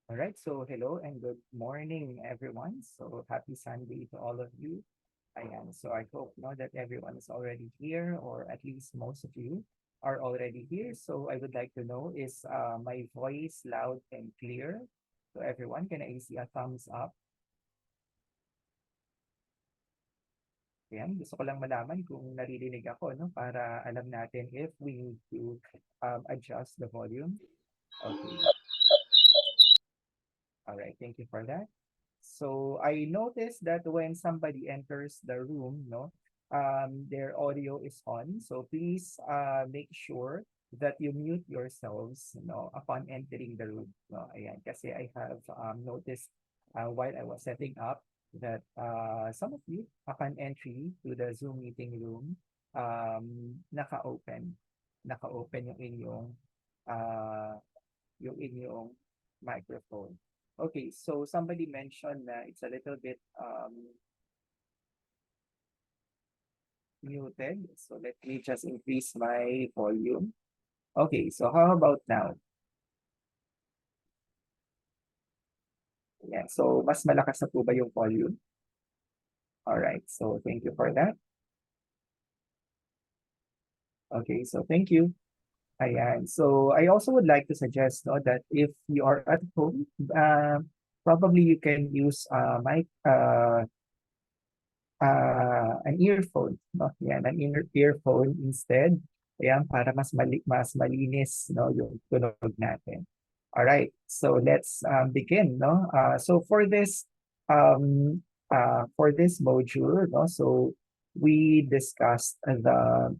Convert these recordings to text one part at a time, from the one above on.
All right, so hello and good morning, everyone. So happy Sunday to all of you. So I hope now that everyone is already here, or at least most of you are already here. So I would like to know, is my voice loud and clear? So everyone, can I see a thumbs up? Ayan, gusto ko lang malaman kung naririnig ako, no? Para alam natin if we need to adjust the volume. Okay. All right, thank you for that. So I noticed that when somebody enters the room, no, their audio is on. So please make sure that you mute yourselves, upon entering the room. No, ayan, kasi I have noticed while I was setting up that some of you upon entry to the Zoom meeting room, naka-open uh, yung inyong microphone. Okay, so somebody mentioned that it's a little bit muted. So let me just increase my volume. Okay, so how about now? Yeah, so mas malakas na po ba yung volume? All right, so thank you for that. Okay, so thank you. Ayan. So I also would like to suggest that if you are at home, probably you can use an earphone, no? Yan, an earphone instead. Ayan, para mas malinis, no, yung tunog natin. All right, so let's begin, no? So for this module, no, so we discussed the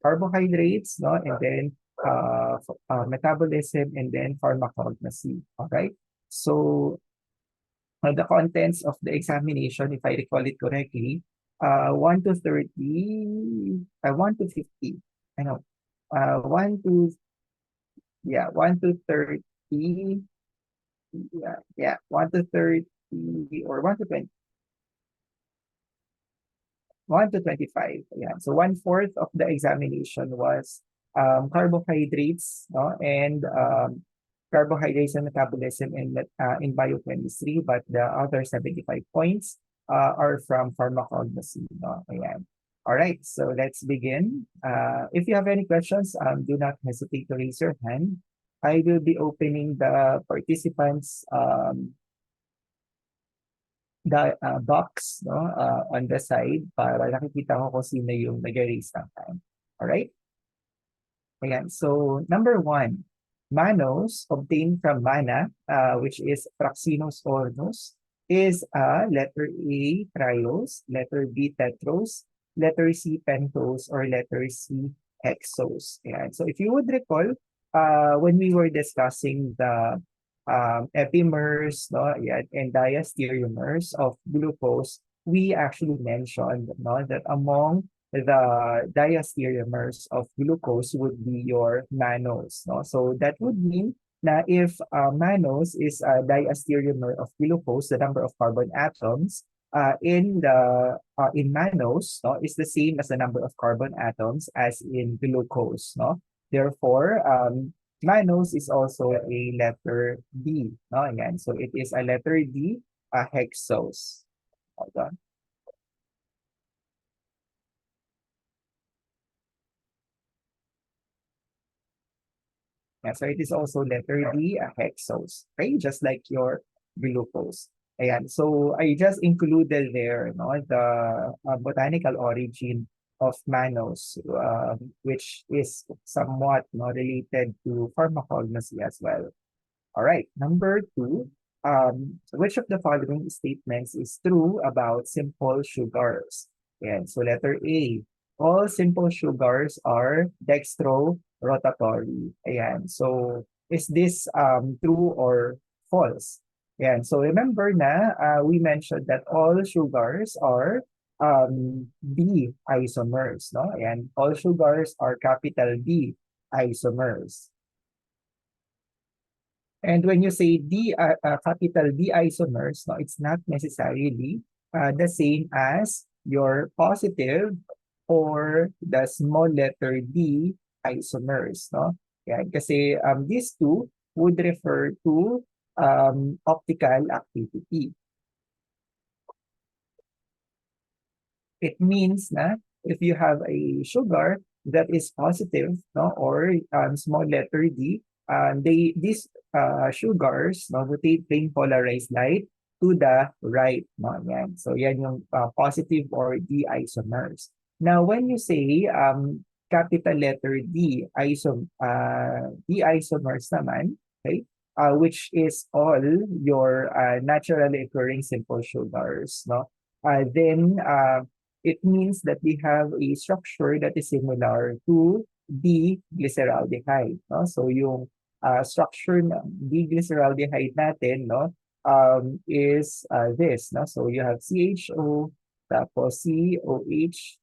carbohydrates, no, and then metabolism, and then pharmacognosy. All right, so the contents of the examination, if I recall it correctly, 1 to 30, 1 to 50. I know. 1 to, yeah, 1 to 30, yeah, 1 to 30, or 1 to 20, 1 to 25. Yeah, so 1/4 of the examination was carbohydrates, no, and carbohydrates and metabolism in biochemistry, but the other 75 points are from pharmacognosy. No? Ayan. All right, so let's begin. If you have any questions, do not hesitate to raise your hand. I will be opening the participants the box, no, on the side para nakikita ko kung sino yung nag-raise ng hand. All right? Ayan. So, number one, Manos, obtained from mana, which is Fraxinos Ornos, is letter A, trios, letter B, tetros, letter C, pentos, or letter C, hexos. Ayan. So, if you would recall, when we were discussing the epimers, no, ayan, and diastereomers of glucose, we actually mentioned, no, that among the diastereomers of glucose would be your mannose. No? So that would mean na if mannose is a diastereomer of glucose, the number of carbon atoms in mannose, no, is the same as the number of carbon atoms as in glucose. No? Therefore, mannose is also a letter D. No? Again, so it is a letter D, a hexose. Hold on. Yeah, so it is also letter D, a hexose, okay? Just like your glucose. Ayan, so I just included there, no, the botanical origin of mannose, which is somewhat, no, related to pharmacognosy as well. All right, number two, which of the following statements is true about simple sugars? And so letter A, all simple sugars are dextrorotatory. Ayan, so is this true or false? Ayan, so remember na we mentioned that all sugars are D isomers, no? And all sugars are capital D isomers. And when you say capital D isomers, no, it's not necessarily the same as your positive or the small letter D isomers. No? Yan, kasi these two would refer to optical activity. It means na if you have a sugar that is positive, no, or small letter D, these sugars, no, rotate plane polarized light to the right. No? Yan. So yan yung positive or D isomers. Now, when you say capital letter D isomers naman, okay, which is all your naturally occurring simple sugars, no? Then it means that we have a structure that is similar to the glyceraldehyde. No? So yung structure ng D-glyceraldehyde natin, no, is this. No? So you have CHO, tapos COH,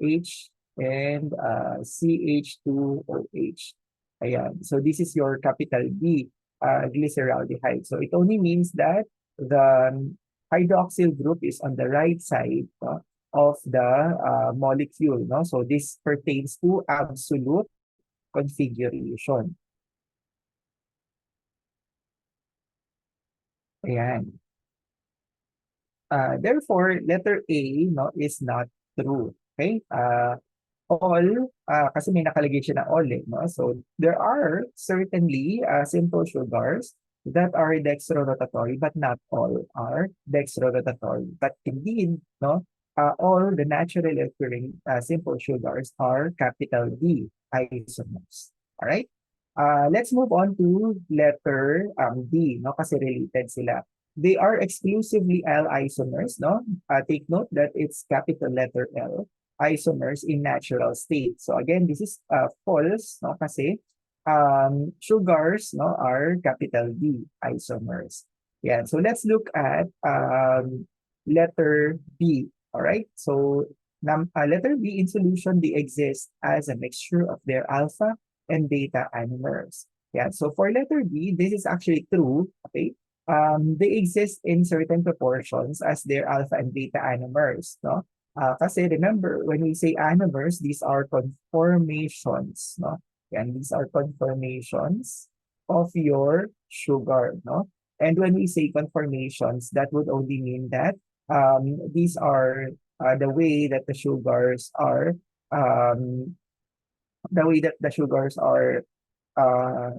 H, and CH2OH. Ayan. So this is your capital D glyceraldehyde. So it only means that the hydroxyl group is on the right side of the molecule. No? So this pertains to absolute configuration. Ayan. Therefore, letter A, no, is not true. Okay? All, kasi may nakalagay siya na all, no? So there are certainly simple sugars that are dextrorotatory, but not all are dextrorotatory. But indeed, no, all the naturally occurring simple sugars are capital D isomers. All right? Let's move on to letter D, no, kasi related sila. They are exclusively L isomers, no? Take note that it's capital letter L isomers in natural state. So again, this is false, no? Kasi sugars, no, are capital D isomers. Yeah, so let's look at letter B. All right, so letter B in solution, they exist as a mixture of their alpha and beta anomers. Yeah, so for letter B, this is actually true. Okay, they exist in certain proportions as their alpha and beta anomers. No? Kasi remember, when we say anomers, these are conformations. No? And these are conformations of your sugar. No? And when we say conformations, that would only mean that these are the way that the sugars are um, uh,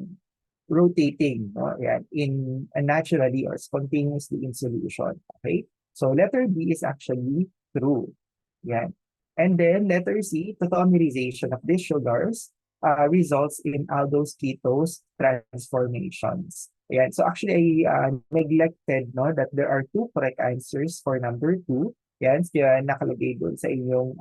rotating, no? Yan, naturally or spontaneously in solution. Okay? So letter B is actually true. Yan. And then letter C, tautomerization of these sugars results in aldose ketose transformations. Yan. So actually, I neglected no, that there are two correct answers for number two. Yan. Kaya nakalagay doon sa inyong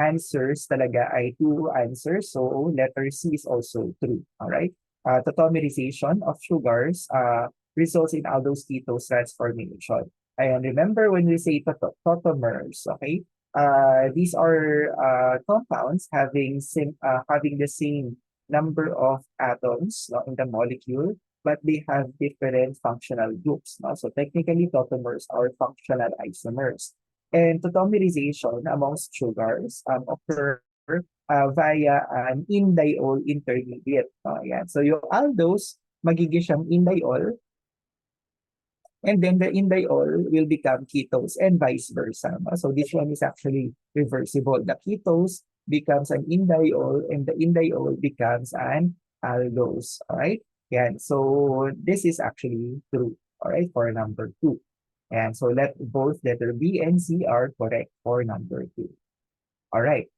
answers talaga ay two answers. So letter C is also true. All right. Tautomerization of sugars results in aldose ketose transformation. And remember when we say tautomers, okay? These are compounds having the same number of atoms, no, in the molecule, but they have different functional groups. No? So technically, tautomers are functional isomers. And tautomerization amongst sugars occur via an indiol intermediate. Yan. So yung aldose, magiging siyang indiol, and then the indiol will become ketose and vice versa. No? So this one is actually reversible. The ketose becomes an indiol and the indiol becomes an aldose. All right? Yan. So this is actually true. All right, for number two. And so let both letter B and C are correct for number two. All right.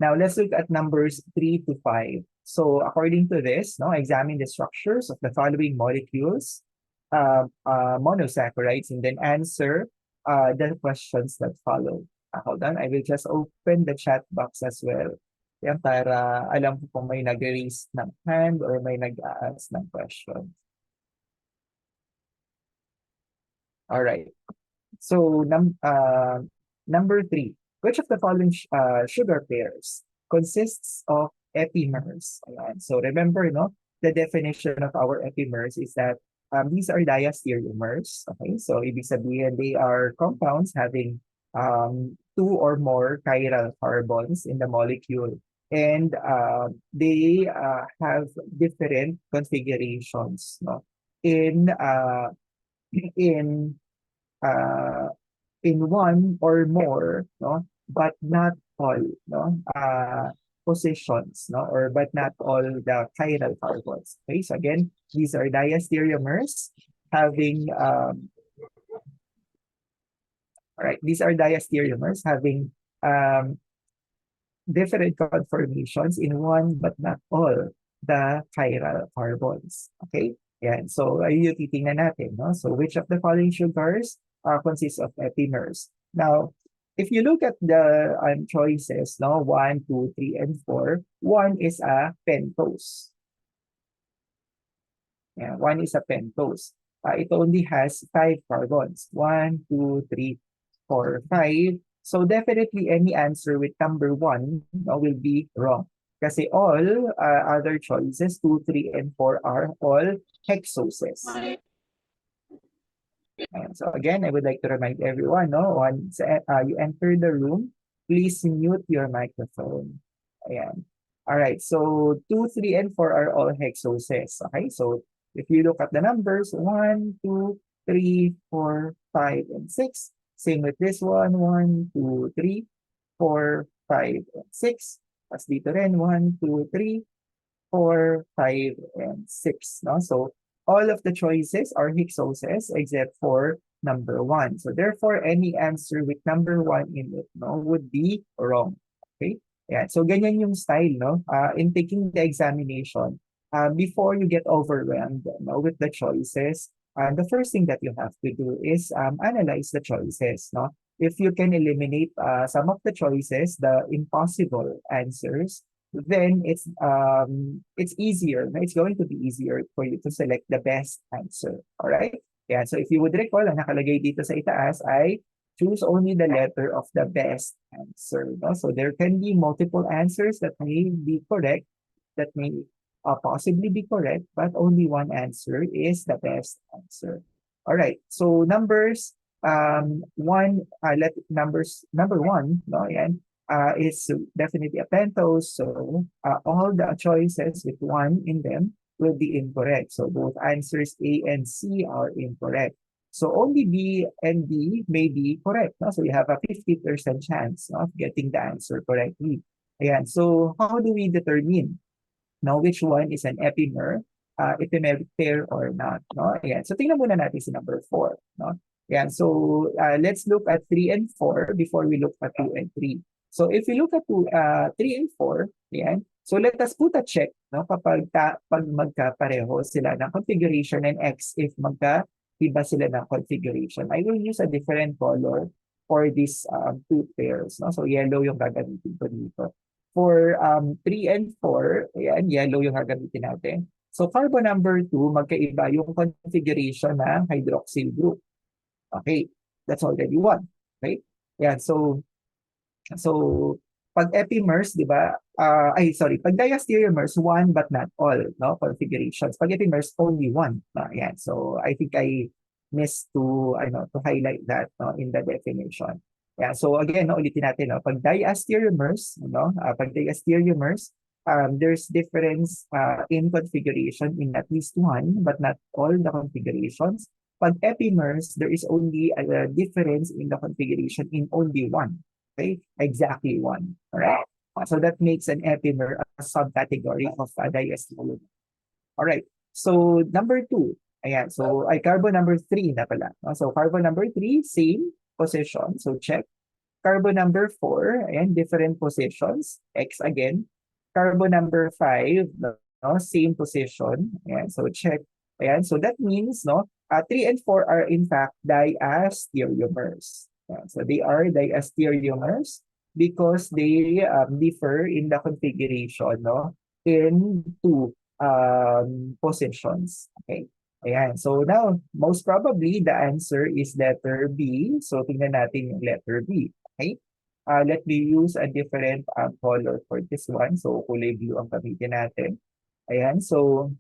Now let's look at numbers 3 to 5. So according to this, no, examine the structures of the following molecules, monosaccharides, and then answer the questions that follow. Hold on, I will just open the chat box as well. Yan, para alam ko kung may nag-raise ng hand or may nag-ask ng question. All right. So number 3. Which of the following sugar pairs consists of epimers? Ayan. So remember, no, the definition of our epimers is that these are diastereomers. Okay, so ibig sabihin they are compounds having two or more chiral carbons in the molecule, and they have different configurations, no, in in uh, in one or more, no, but not all, no, positions, no, or but not all the chiral carbons. Okay, so again, these are diastereomers having all right, these are diastereomers having um, different conformations in one but not all the chiral carbons. Okay? Yan. So, ayun yung titingnan natin. No? So, which of the following sugars consists of epimers? Now, if you look at the choices, no, 1, 2, 3, and 4, 1 is a pentose. Yeah, 1 is a pentose. It only has 5 carbons. 1, 2, 3, 4, 5. So definitely any answer with number 1 will be wrong. Kasi all other choices, 2, 3, and 4 are all hexoses. So again, I would like to remind everyone, no, once you enter the room, please mute your microphone. Ayan. All right, so 2, 3, and 4 are all hexoses. Okay, so if you look at the numbers, 1, 2, 3, 4, 5, and 6. Same with this one, 1, 2, 3, 4, 5, and 6. As dito rin, 1, 2, 3, 4, 5, and 6. No? So all of the choices are hexoses except for number 1. So therefore, any answer with number 1 in it, no, would be wrong. Okay? Yeah. So ganyan yung style, no? In taking the examination, before you get overwhelmed, no, with the choices, the first thing that you have to do is analyze the choices, no? If you can eliminate some of the choices, the impossible answers, then it's easier. No? It's going to be easier for you to select the best answer. All right? Yeah. So if you would recall, ang nakalagay dito sa itaas ay choose only the letter of the best answer. No? So there can be multiple answers that may be correct, that may possibly be correct, but only one answer is the best answer. All right. So numbers number 1, no, yan, is definitely a pentose. So all the choices with 1 in them will be incorrect. So both answers A and C are incorrect. So only B and D may be correct. No? So you have a 50% chance, no, of getting the answer correctly. Ayan. So how do we determine, no, which one is an epimer, epimeric pair or not? No? Ayan. So tingnan muna natin si number 4. No? Ayan. So let's look at 3 and 4 before we look at 2 and 3. So if we look at 3 and 4, ayan, so let us put a check, no, pag magkapareho sila ng configuration and X if magkaiba sila ng configuration. I will use a different color for these two pairs. No? So yellow yung gagamitin ko dito. For 3 and 4, ayan, yellow yung gagamitin natin. So carbon number 2, magkaiba yung configuration ng hydroxyl group. Okay, that's already one. Okay? Yan, so pag epimers, di ba? Pag diastereomers, one but not all, no, configurations. Pag epimers, only one. Ayan. So I think I missed to highlight that, no, in the definition. Yeah, so again, no, ulitin natin, no, pag diastereomers, no, there's difference in configuration in at least one but not all the configurations. Pag epimers, there is only a difference in the configuration in only one. Okay, exactly one. All right. So that makes an epimer a subcategory of a diastereomer. All right. So number 2. Ayan. So carbon number 3 na pala. So carbon number 3, same position. So check. Carbon number 4, ayan, different positions. X again. Carbon number 5, no, same position. Ayan, so check. Ayan, so that means, no, 3 and 4 are in fact diastereomers. Ayan, so they are diastereomers because they differ in the configuration, no, in two positions. Okay. Ayan. So now, most probably, the answer is letter B. So tingnan natin yung letter B. Okay? Let me use a different color for this one. So kulay blue ang gamitin natin. Ayan. So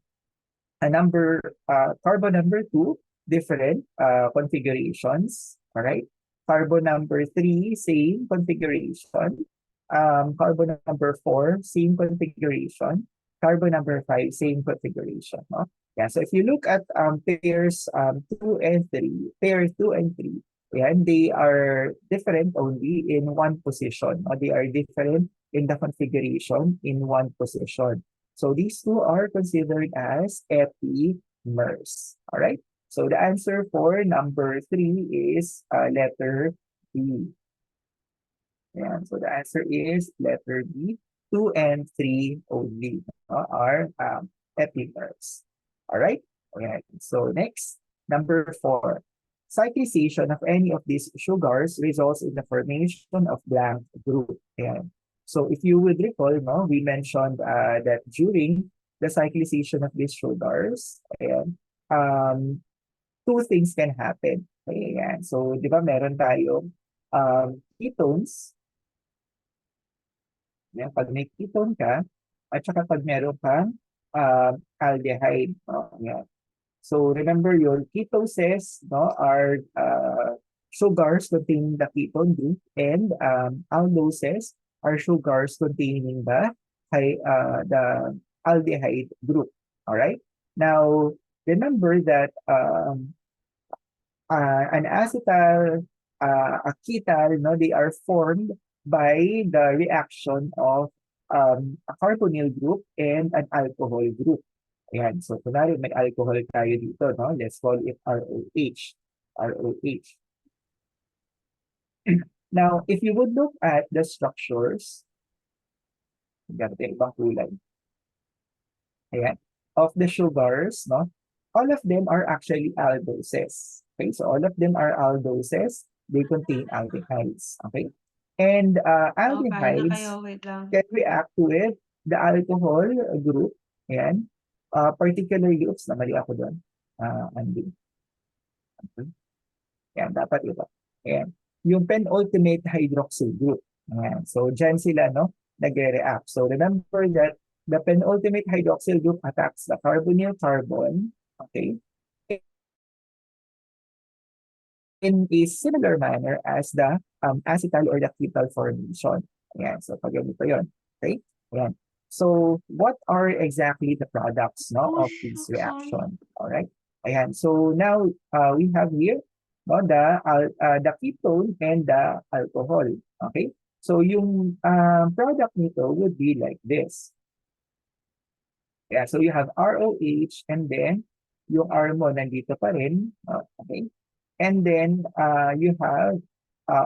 carbon number 2, different configurations. All right. Carbon number 3, same configuration. Carbon number 4, same configuration. Carbon number 5, same configuration. No? Yeah, so if you look at pairs 2 and 3, pair 2 and 3, yeah, they are different only in one position. No? They are different in the configuration in one position. So these two are considered as epimers. All right. So the answer for number 3 is letter B. Yeah, so the answer is letter B. 2 and 3 only are epimers. All right. Okay. So next, number 4. Cyclization of any of these sugars results in the formation of blank group. Ayan. So if you would recall, no, we mentioned that during the cyclization of these sugars, ayan, two things can happen. Ayan. So, di ba meron tayong ketones. Ayan, pag may ketone ka, at saka pag meron kang aldehyde. No? Ayan. So remember your ketoses, no, are sugars containing the ketone group, and aldoses are sugars containing the aldehyde group. All right. Now remember that an acetal, a ketal, no, they are formed by the reaction of a carbonyl group and an alcohol group. Ayan. So, kunwari may alcohol tayo dito, no? Let's call it ROH. ROH. Now, if you would look at the structures, ganito yung ibang kulay. Ayan. Of the sugars, no? All of them are actually aldoses. Okay, so all of them are aldoses. They contain aldehydes. Okay? And Paano aldehydes kayo? Wait lang. can react with the alcohol group. Ayan. Particularly, oops, namali ako doon. Andi. Ayan, dapat ito. Ayan. Yung penultimate hydroxyl group. Ayan. So, dyan sila, no, nagre-react. So, remember that the penultimate hydroxyl group attacks the carbonyl carbon, okay, in a similar manner as the acetal or the ketal formation. Ayan. So, pag ganito yun. Okay? Ayan. So, what are exactly the products, no, Oh, of this sorry. reaction? All right? Ayan. So now we have here no, the ketone and the alcohol. Okay? So yung product nito would be like this. Yeah, so you have ROH and then yung R mo nandito pa rin. Okay? And then you have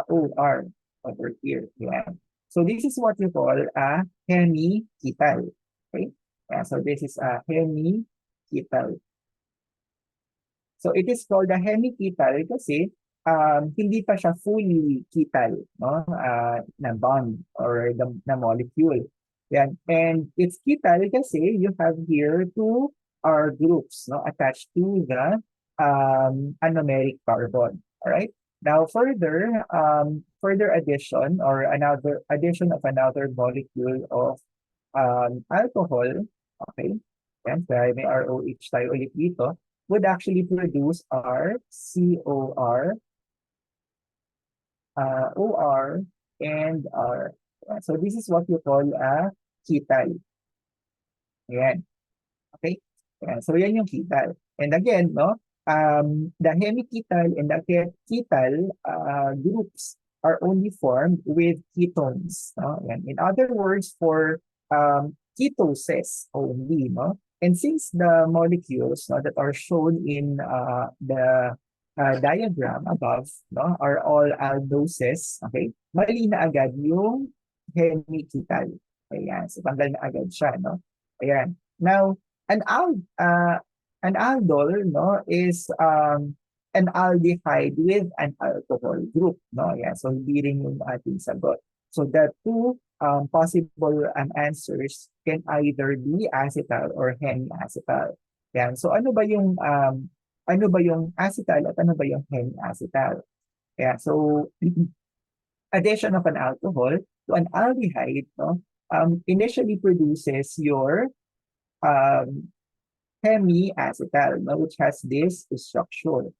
OR over here. Yeah. So this is what you call a hemiketal. Okay? Yeah, so this is a hemiketal. So it is called a hemiketal kasi hindi pa siya fully ketal, no? Na bond or na molecule. Yan. And it's ketal kasi you have here two R groups no, attached to the anomeric carbon. All right. Now further addition or another addition of another molecule of alcohol, okay, yan, kaya may ROH tayo ulit dito, would actually produce our COR, OR, and R. So this is what you call a ketal. Ayan. Okay? Ayan. So yan yung ketal. And again, no, the hemiketal and the ketal groups are only formed with ketones. No? Ayan. In other words, for ketoses only, no? And since the molecules no, that are shown in the diagram above no, are all aldoses, okay? Mali na agad yung hemiketal. Ayan. So tanggal na agad siya, no? Ayan. Now, an ald an aldol no is an aldehyde with an alcohol group no yeah so hindi rin yung ating sagot so the two possible answers can either be acetal or hemiacetal yan so ano ba yung acetal at ano ba yung hemiacetal yeah so addition of an alcohol to an aldehyde no initially produces your um, hemiacetal, no, which has this structure.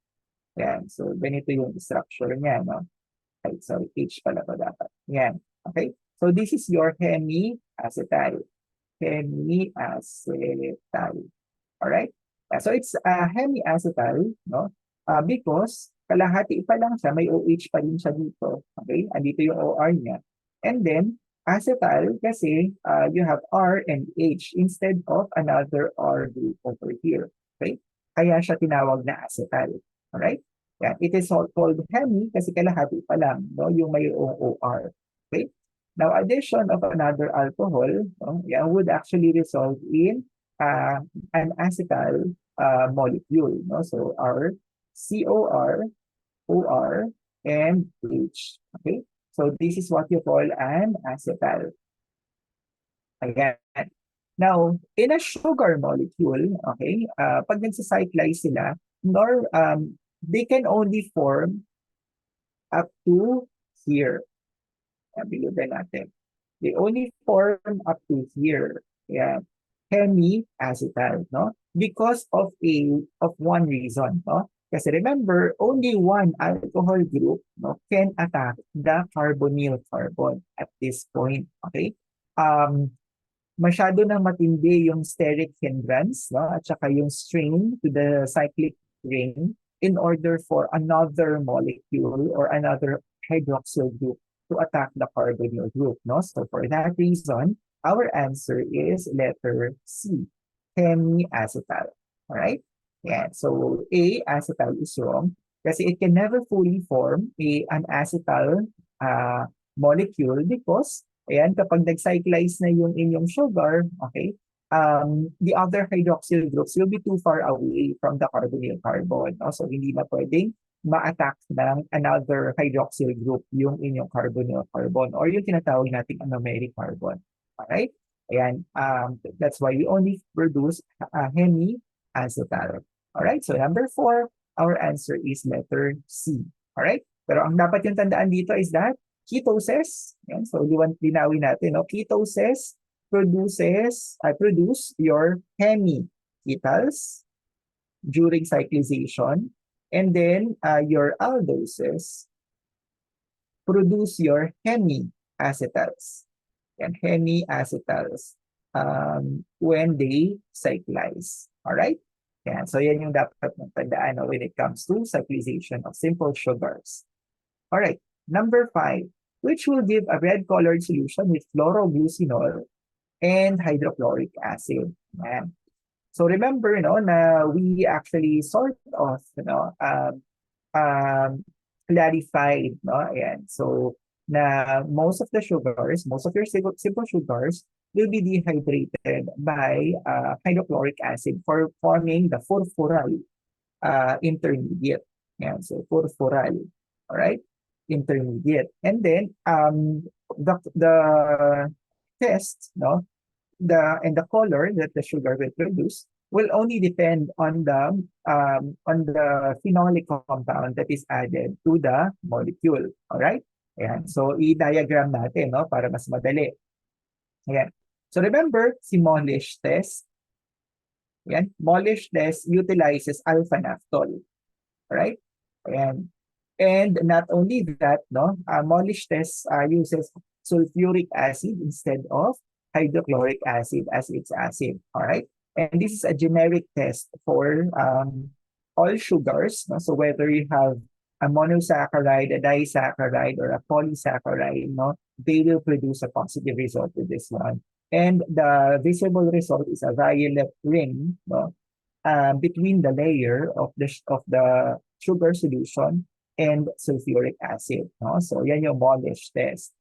Yan. So, ganito yung structure niya, no? Ay, sorry, H pala to dapat. Yan. Okay? So, this is your hemiacetal. Hemiacetal. Alright? So, it's hemiacetal, no? Because kalahati pa lang siya, may OH pa rin siya dito. Okay? Andito yung OR niya. And then, acetal kasi you have R and H instead of another R group over here. Okay? Kaya siya tinawag na acetal. Alright? Yeah, it is called hemi kasi kalahati pa lang, no? Yung may OR. Okay? Now, addition of another alcohol no? Yeah, would actually result in an acetal molecule. No? So, our COR, OR, and H. Okay? So this is what you call an acetal. Ayan. Now, in a sugar molecule, okay, pag nagsacyclize sila, they can only form up to here. Bilugan natin. They only form up to here. Yeah. Hemiacetal, no? Because of one reason, no? Kasi remember, only one alcohol group no, can attack the carbonyl carbon at this point. Okay? Masyado nang matindi yung steric hindrance no, at saka yung strain to the cyclic ring in order for another molecule or another hydroxyl group to attack the carbonyl group. No? So for that reason, our answer is letter C, hemiacetal. All right? Yeah. So A, acetal is wrong kasi it can never fully form an acetal molecule because ayan, kapag nag-cyclize na yung inyong sugar, okay, the other hydroxyl groups will be too far away from the carbonyl carbon. No? So hindi na pwedeng ma-attack ng another hydroxyl group yung inyong carbonyl carbon or yung tinatawag nating anomeric carbon. Alright? Ayan, that's why we only produce hemiacetal. Alright, so number 4, our answer is letter C. Alright? Pero ang dapat yung tandaan dito is that ketoses, yan, so linawin natin, no? Ketoses produce your hemiketals during cyclization, and then your aldoses produce your hemiacetals. Yan, hemiacetals when they cyclize. Alright? Yan. So yan yung dapat mong tandaan when it comes to cyclization of simple sugars. All right. Number 5, which will give a red-colored solution with fluoroglucinol and hydrochloric acid. Yan. So remember, na we actually sort of, um, clarified, no? Ayan. So, na most of the sugars, most of your simple sugars will be dehydrated by hydrochloric acid for forming the furfural intermediate. Yan. So, furfural. All right? Intermediate. And then, the test, no? The color that the sugar will produce will only depend on the phenolic compound that is added to the molecule. All right? Ayan. So i-diagram natin, no, para mas madali. Ayan. So remember si Molish test. Ayan. Molish test utilizes alpha naphthol. All right? Ayan. And not only that, no, Molish test uses sulfuric acid instead of hydrochloric acid as its acid. All right. And this is a generic test for all sugars. No? So whether you have a monosaccharide, a disaccharide, or a polysaccharide, no, they will produce a positive result with this one. And the visible result is a violet ring, no, between the layer of the sugar solution and sulfuric acid. No? So yan yung Molish test.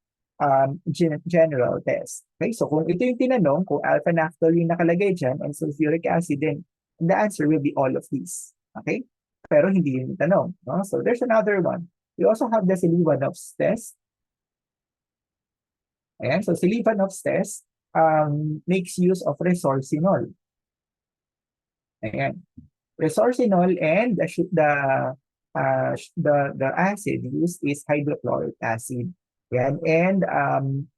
General test. Okay, so kung ito yung tinanong, kung alpha naphthol yung nakalagay dyan and sulfuric acid, then the answer will be all of these. Okay? Pero hindi yun yung tanong. No? So there's another one. We also have the Selivanov's test. Ayan, so Selivanov's test makes use of resorcinol. Ayan. Resorcinol and the acid used is hydrochloric acid. Yan. And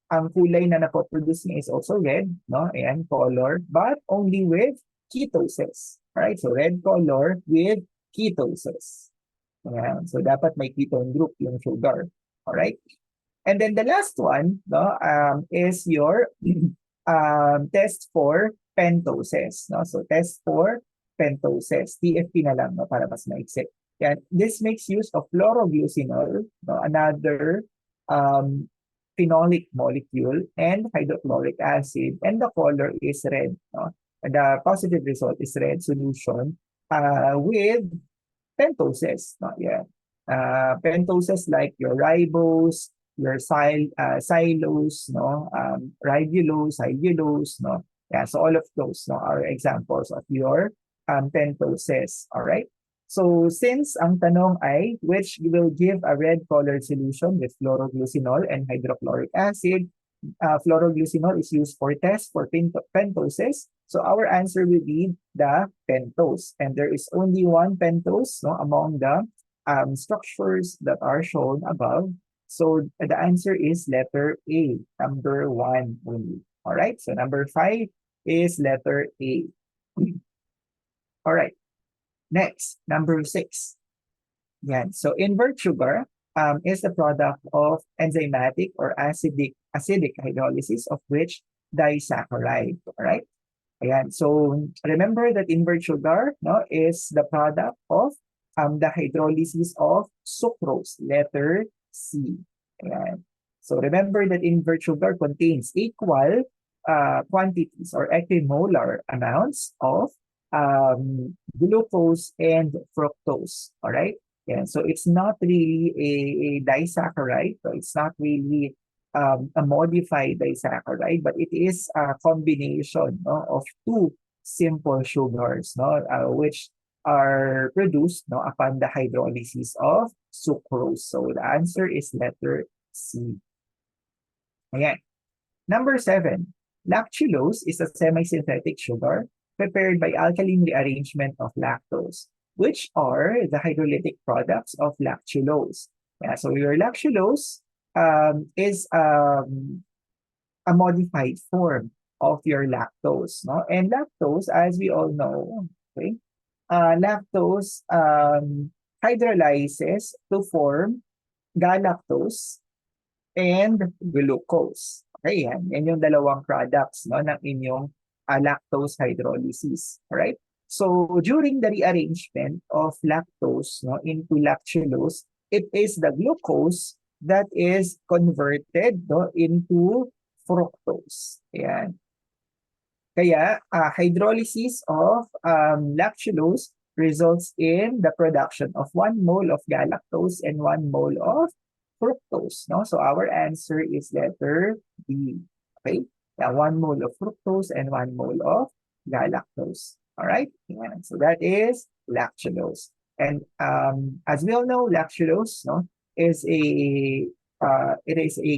ang kulay na napoproduce niya is also red, no? Ayan, color, but only with ketoses. Alright, so red color with ketoses. Ayan, so dapat may ketone group yung sugar. Alright? And then the last one, no, is your test for pentoses. No? So test for pentoses. TFP na lang, no, para mas maiksi. Yan. This makes use of fluoroglucinol, no, another phenolic molecule, and hydrochloric acid, and the color is red. No? The positive result is red solution with pentoses. No? Yeah. Pentoses like your ribose, your xylose, no? Ribulose, hydulose, no? Yeah, so all of those, no, are examples of your pentoses. All right? So since ang tanong ay which will give a red colored solution with fluoroglucinol and hydrochloric acid, fluoroglucinol is used for test for pentoses. So our answer will be the pentose. And there is only one pentose, no, among the structures that are shown above. So the answer is letter A, number 1 only. All right, so number 5 is letter A. All right. Next, number 6. Yan. So invert sugar is the product of enzymatic or acidic hydrolysis of which disaccharide. All right. Ayan. So remember that invert sugar, no, is the product of the hydrolysis of sucrose, letter C. Ayan. So remember that invert sugar contains equal quantities or equimolar amounts of glucose and fructose. All right. Yeah. So it's not really a disaccharide. So it's not really a modified disaccharide, but it is a combination, no, of two simple sugars, no, which are produced, no, upon the hydrolysis of sucrose. So the answer is letter C. Ayan. Number 7, lactulose is a semi-synthetic sugar prepared by alkaline rearrangement of lactose, which are the hydrolytic products of lactulose. Yeah, so your lactulose is a modified form of your lactose. No? And lactose, as we all know, okay, lactose hydrolyzes to form galactose and glucose. Okay, yan yung dalawang products, no, ng inyong lactose hydrolysis. Alright? So during the rearrangement of lactose, no, into lactulose, it is the glucose that is converted, no, into fructose. Ayan. Kaya, hydrolysis of lactulose results in the production of 1 mole of galactose and 1 mole of fructose. No? So our answer is letter B. Okay? Yeah, 1 mole of fructose and 1 mole of galactose. All right? Yeah. So that is lactulose. And as we all know, lactulose, no, is a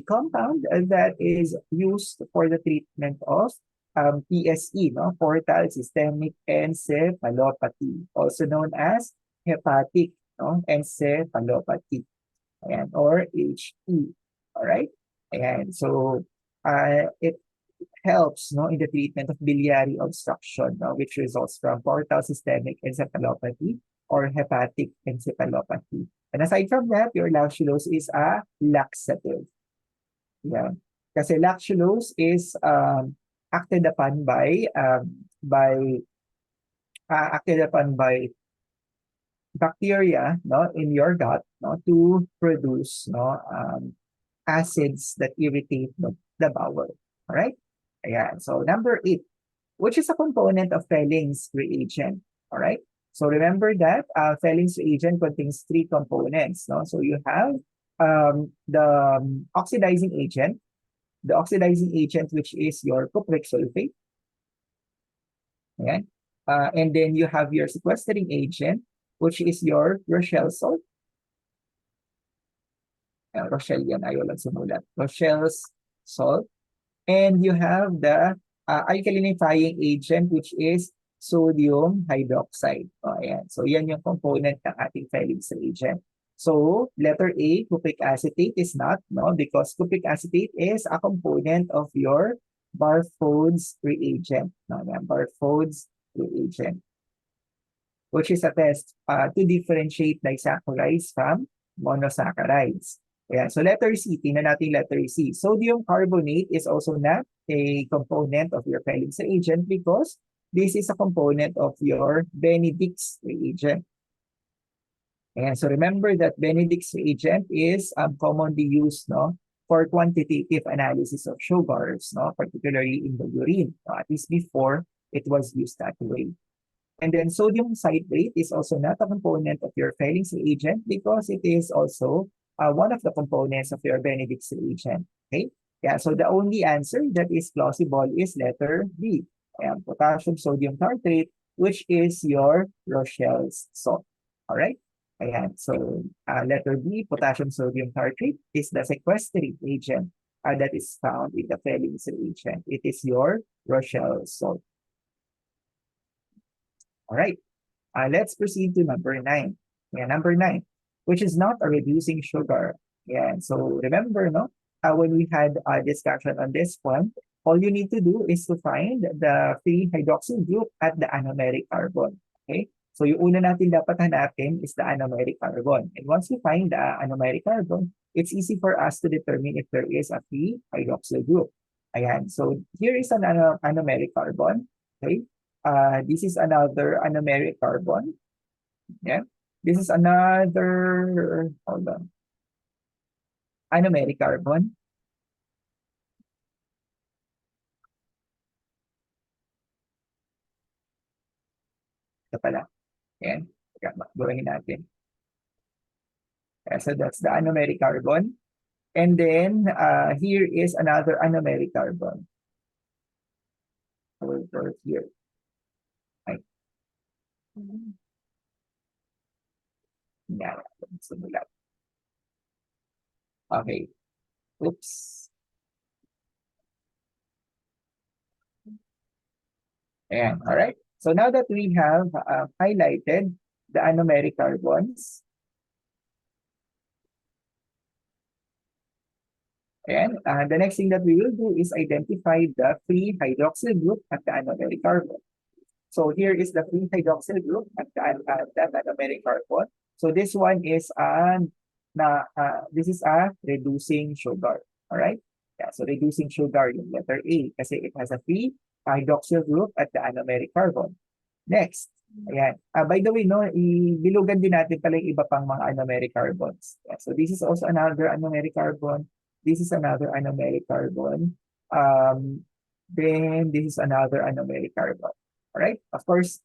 compound that is used for the treatment of PSE, no? Portal systemic encephalopathy, also known as hepatic, no? Encephalopathy, ayan, or HE. All right? Ayan, so it helps, no, in the treatment of biliary obstruction, no, which results from portal systemic encephalopathy or hepatic encephalopathy. And aside from that, your lactulose is a laxative. Yeah. Kasi lactulose is acted upon by bacteria, no, in your gut, no, to produce, no, acids that irritate the bowel. All right? Ayan. So number 8, which is a component of Felling's reagent. All right? So remember that Felling's reagent contains 3 components. No? So you have the oxidizing agent, which is your cupric sulfate. Ayan. And then you have your sequestering agent, which is your Rochelle salt. Rochelle yan, ayaw lang sumulat. Rochelle's salt. And you have the alkalinifying agent, which is sodium hydroxide. Ayan. So yan yung component ng ating Felling's reagent. So letter A, cupric acetate is not, no, because cupric acetate is a component of your Barfoed's reagent. No, Barfoed's reagent, which is a test to differentiate disaccharides from monosaccharides. Ayan. So letter C, tingnan natin letter C. Sodium carbonate is also not a component of your Felling's reagent because this is a component of your Benedict's reagent. And so remember that Benedict's reagent is commonly used, no, for quantitative analysis of sugars, no, particularly in the urine. At least before it was used that way. And then sodium citrate is also not a component of your Felling's reagent because it is also one of the components of your Benedict's reagent. Okay? Yeah, so the only answer that is plausible is letter B. Potassium sodium tartrate, which is your Rochelle's salt. All right? Ayan. So letter B, potassium sodium tartrate, is the sequestering agent that is found in the Felling's reagent. It is your Rochelle's salt. All right. Let's proceed to number 9. Yeah, number 9, which is not a reducing sugar. Yeah, so remember, no? When we had a discussion on this one, all you need to do is to find the free hydroxyl group at the anomeric carbon. Okay? So yung una natin dapat hanapin is the anomeric carbon. And once we find the anomeric carbon, it's easy for us to determine if there is a free hydroxyl group. Ayan. So here is an anomeric carbon. Okay? This is another anomeric carbon. Yeah. This is another, hold on, anomeric carbon. Ito pala. Ayan. Gawin natin. So that's the anomeric carbon. And then here is another anomeric carbon. Over here. Right. Yeah. Okay. Oops. Ayan. All right. So now that we have highlighted the anomeric carbons, and the next thing that we will do is identify the free hydroxyl group at the anomeric carbon. So here is the free hydroxyl group at that anomeric carbon. So this one is this is a reducing sugar. All right. Yeah, so reducing sugar, yung letter A, kasi it has a free hydroxyl group at the anomeric carbon. Next, Ayan. By the way, no, ibilugan din natin pala yung iba pang mga anomeric carbons. Yeah, so this is also another anomeric carbon. This is another anomeric carbon. Um, then this is another anomeric carbon. All right. Of course,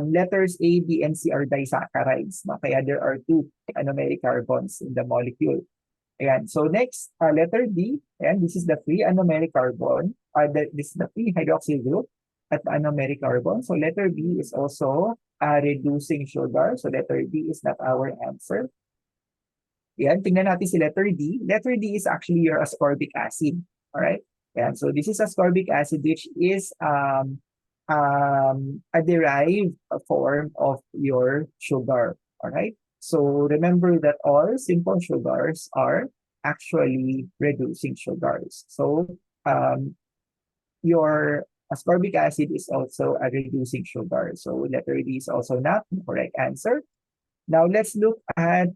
letters A, B, and C are disaccharides. No? Kaya there are two anomeric carbons in the molecule. Ayan. So next, letter D, and this is the free anomeric carbon. This is the free hydroxyl group at the anomeric carbon. So letter B is also reducing sugar. So letter D is not our answer. Ayan, tingnan natin si letter D. Letter D is actually your ascorbic acid. All right? Ayan, so this is ascorbic acid which is a derived form of your sugar. All right? So remember that all simple sugars are actually reducing sugars. So um, your ascorbic acid is also a reducing sugar. So letter D is also not the correct answer. Now let's look at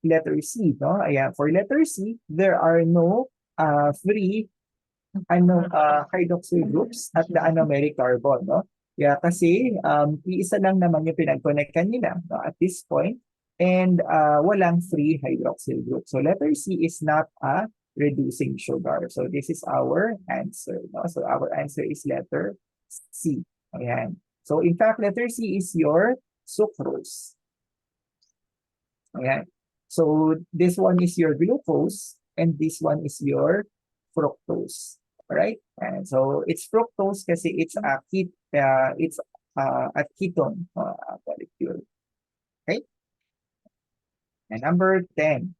letter C. No? Ayan, for letter C, there are no free hydroxyl groups at the anomeric carbon, no? Yeah, kasi iisa lang naman yung pinag-connectan nila, no, at this point, and walang free hydroxyl group. So letter C is not a reducing sugar. So this is our answer, no? So our answer is letter C. Ayan. So in fact, letter C is your sucrose. Ayan. So this one is your glucose and this one is your fructose. Alright? And so it's fructose kasi it's a ketone molecule. Okay? And number 10.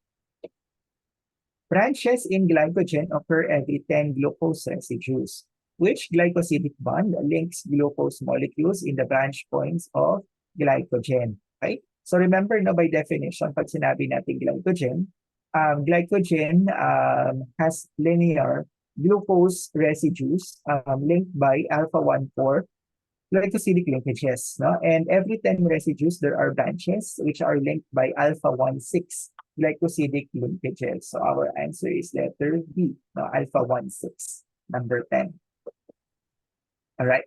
Branches in glycogen occur every 10 glucose residues. Which glycosidic bond links glucose molecules in the branch points of glycogen? Okay? So remember, no, by definition, pag sinabi natin glycogen has linear glucose residues linked by alpha-1,4 glycosidic linkages. No? And every 10 residues, there are branches which are linked by alpha-1,6 glycosidic linkages. So our answer is letter B, no? Alpha-1,6, number 10. All right.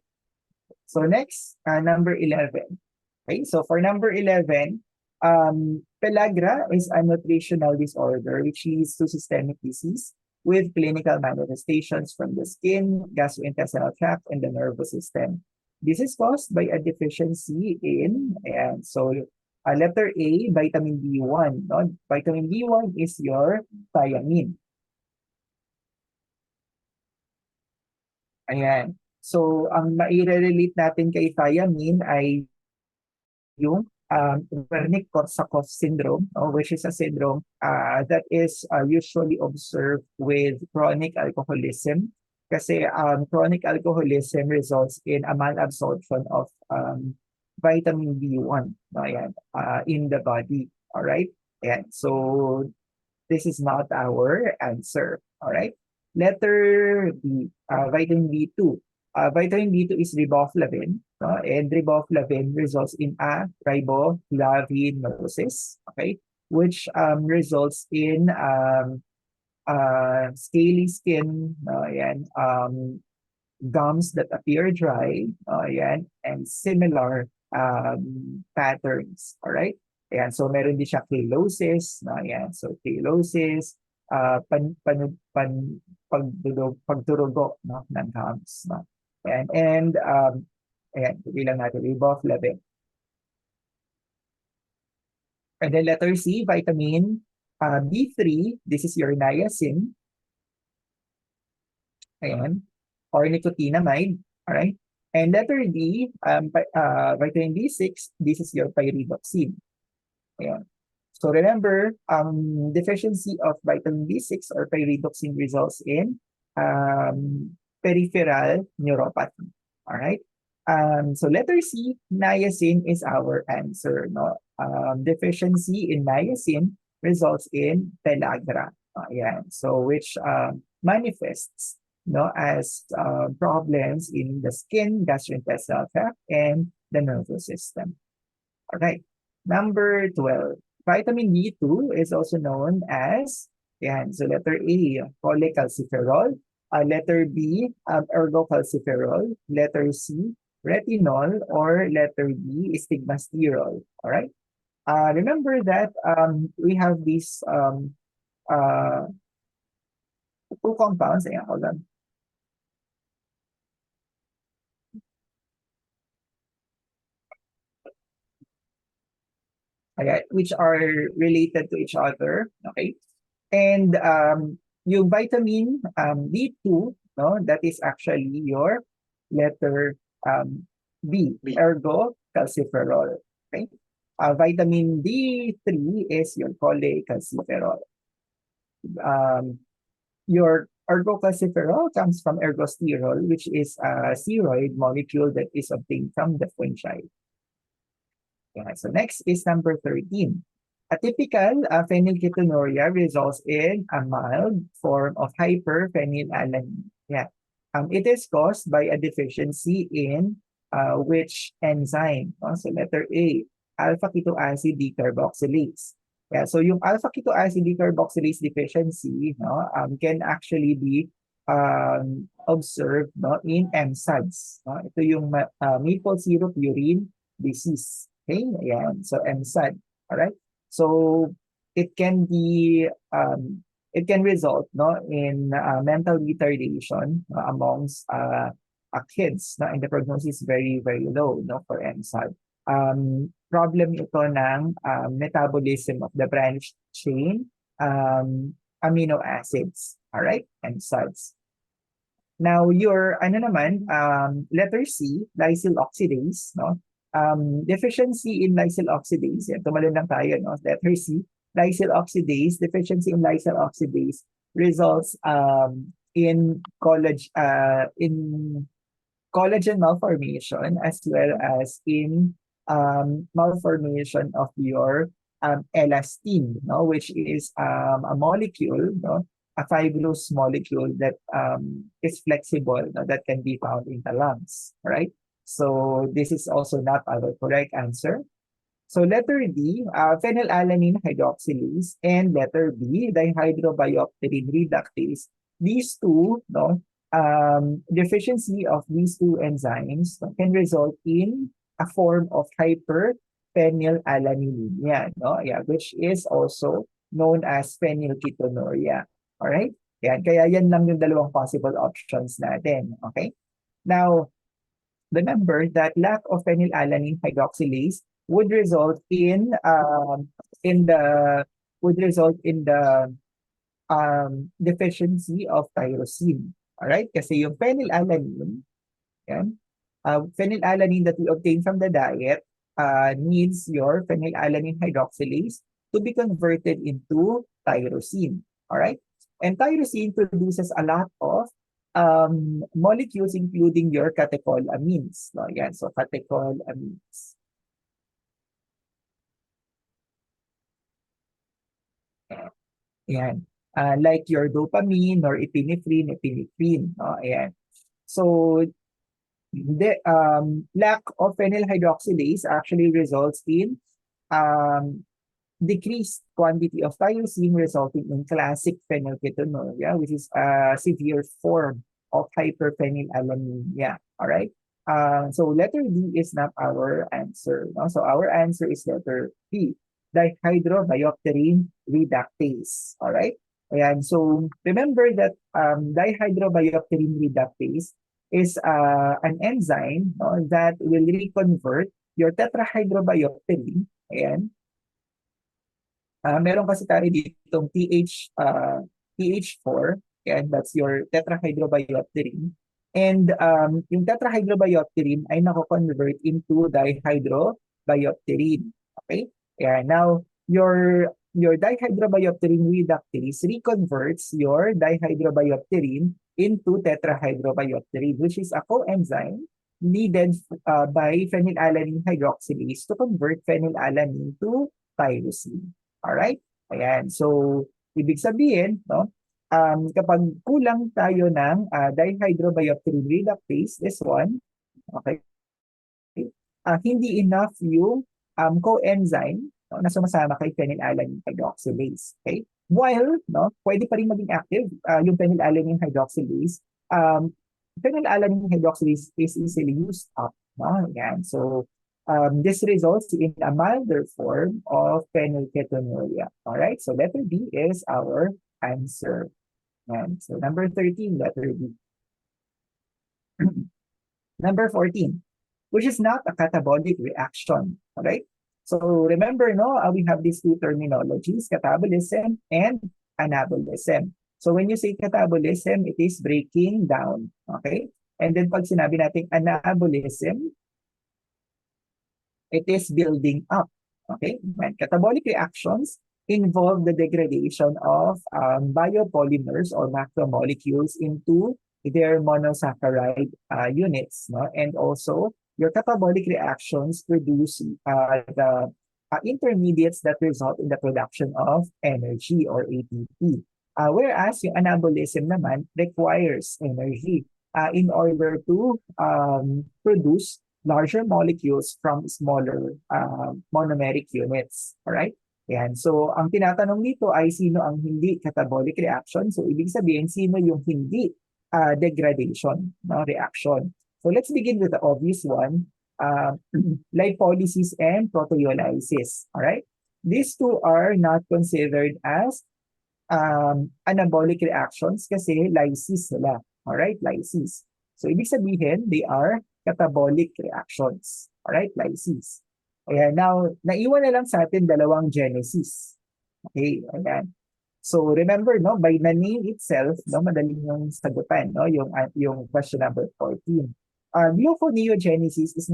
So next, number 11. Okay, so for number 11, pellagra is a nutritional disorder which leads to systemic disease with clinical manifestations from the skin, gastrointestinal tract, and the nervous system. This is caused by a deficiency in, and so letter A, vitamin B1. No? Vitamin B1 is your thiamine. Ayan. So, ang maire-relate natin kay thiamine ay yung Wernicke-Korsakoff syndrome, which is a syndrome that is usually observed with chronic alcoholism. Kasi chronic alcoholism results in a malabsorption of vitamin B1, ayan, in the body. All right? Ayan. So, this is not our answer. All right? Letter B, vitamin B2. Vitamin B2 is riboflavin, and riboflavin results in a riboflavinosis, okay, which results in scaly skin, ayan, gums that appear dry, ayan, and similar patterns, all right? Ayan, so meron din siya cheilosis, ayan, so cheilosis, pagdurugo, no, ng gums, no? And ayan, bilang natin, riboflavin. And then letter C, vitamin B3, this is your niacin. Ayan. Or nicotinamide. Alright? And letter D, vitamin B6, this is your pyridoxine. Ayan. So remember, deficiency of vitamin B6 or pyridoxine results in peripheral neuropathy. All right. So letter C, niacin is our answer. No, deficiency in niacin results in pellagra. Ayan. So which manifests, no, as problems in the skin, gastrointestinal tract, and the nervous system. All right. Number 12. Vitamin B2 is also known as, yan, so letter A, cholecalciferol. Letter B, ergocalciferol. Letter C, retinol, or letter D, stigmasterol. All right. Remember that we have these uh, two compounds. Ayan, hold on. Ayan, which are related to each other. Okay. And yung vitamin B2, no, that is actually your letter B, B. ergo calciferol. Okay? Vitamin D3 is your cholecalciferol. Um, your ergocalciferol comes from ergosterol, which is a steroid molecule that is obtained from the fungi. Okay, so next is number 13. A typical phenylketonuria results in a mild form of hyperphenylalanine. Yeah. It is caused by a deficiency in which enzyme? So letter A, alpha ketoacid decarboxylase. Yeah, so yung alpha ketoacid decarboxylase deficiency, no, can actually be observed, no, in MSADS. No? Ito yung maple syrup urine disease. Okay, ayan. So MSAD. All right. So it can be it can result, no, in mental retardation amongst kids, no, and the prognosis is very very low, no, for MSAD. Problem ito ng metabolism of the branch chain amino acids. All right, MSADs. Now, your, ano naman, letter C, lysyl oxidase, no? Deficiency in lysyl oxidase, yan, tumalon lang tayo, no? Letter C, lysyl oxidase, deficiency in lysyl oxidase results in collagen malformation as well as in malformation of your elastin, no, which is a molecule, no, a fibrous molecule that is flexible, no, that can be found in the lungs, right? So this is also not our correct answer. So letter D, phenylalanine hydroxylase, and letter B, dihydrobiopterin reductase. These two, no, deficiency of these two enzymes can result in a form of hyperphenylalaninemia, no? Yeah, which is also known as phenylketonuria. All right? Yan. Kaya yan lang yung dalawang possible options natin. Okay? Now, remember that lack of phenylalanine hydroxylase would result in the would result in the deficiency of tyrosine. All right? Kasi yung phenylalanine, yan, phenylalanine that we obtain from the diet needs your phenylalanine hydroxylase to be converted into tyrosine. All right? And tyrosine produces a lot of molecules including your catecholamines. No? Yan, so catecholamines. Yan. Like your dopamine or epinephrine, no? Ayan. So the lack of phenyl hydroxylase actually results in decreased quantity of tyrosine resulting in classic phenylketonuria, which is a severe form of hyperphenylalaninemia. All right. So letter D is not our answer. No? So our answer is letter B, dihydrobiopterin reductase. All right. Ayan. So remember that dihydrobiopterin reductase is an enzyme, no, that will reconvert your tetrahydrobiopterin. Ayan. Meron kasi tayo ditong TH4, and that's your tetrahydrobiopterin. And yung tetrahydrobiopterin ay nako-convert into dihydrobiopterin. Okay? Yeah, now your dihydrobiopterin reductase reconverts your dihydrobiopterin into tetrahydrobiopterin, which is a coenzyme needed by phenylalanine hydroxylase to convert phenylalanine to tyrosine. Alright? Ayan. So, ibig sabihin, no, kapag kulang tayo ng dihydrobiopterin reductase, this one, okay, hindi enough yung coenzyme, no, na sumasama kay phenylalanine hydroxylase. Okay? While, no, pwede pa rin maging active yung phenylalanine hydroxylase, phenylalanine hydroxylase is easily used up No? Yan. So, this results in a milder form of phenylketonuria. All right. So letter B is our answer. And so number 13, letter B. Number 14, which is not a catabolic reaction. All right. So remember, no, we have these two terminologies, catabolism and anabolism. So when you say catabolism, it is breaking down. Okay. And then pag sinabi natin anabolism, it is building up. Okay? And catabolic reactions involve the degradation of biopolymers or macromolecules into their monosaccharide units. No? And also, your catabolic reactions produce the intermediates that result in the production of energy or ATP. Whereas yung anabolism naman requires energy in order to produce larger molecules from smaller monomeric units. Alright? Yan. So, ang tinatanong dito ay sino ang hindi catabolic reaction. So, ibig sabihin, sino yung hindi degradation reaction. So, let's begin with the obvious one. Lipolysis and proteolysis. Alright? These two are not considered as anabolic reactions kasi lysis sila. Alright? Lysis. So, ibig sabihin, they are catabolic reactions. Alright, lysis. Ayan, now, naiwan na lang sa atin dalawang genesis. Okay, ayan. So, remember, no, by the name itself, no, madaling yung sagutan, no, yung question number 14. Gluconeogenesis is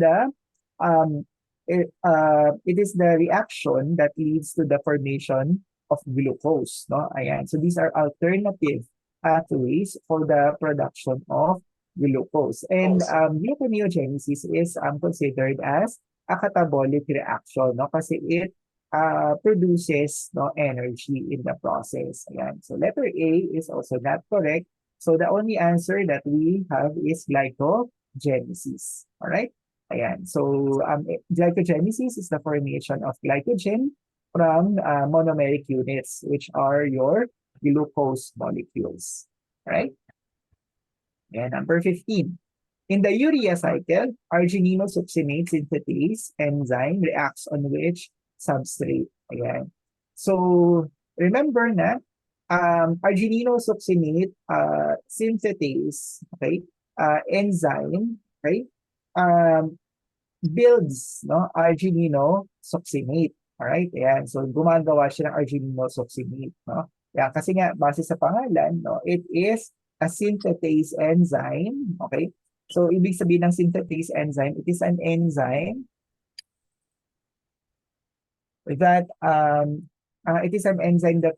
it is the reaction that leads to the formation of glucose, no? Ayan. So, these are alternative pathways for the production of glucose. And gluconeogenesis is considered as a catabolic reaction, no? Kasi it produces no energy in the process. Ayan. So letter A is also not correct. So the only answer that we have is glycogenesis. All right? Ayan. So glycogenesis is the formation of glycogen from monomeric units, which are your glucose molecules. All right? And number 15. In the urea cycle, argininosuccinate synthetase enzyme reacts on which substrate? Ayan. So, remember na, argininosuccinate synthetase, okay, enzyme, okay, builds no, argininosuccinate. Alright, ayan. So, gumagawa siya ng argininosuccinate. No? Ayan, kasi nga, base sa pangalan, no, it is a synthetase enzyme. Okay? So, ibig sabihin ng synthetase enzyme, it is an enzyme that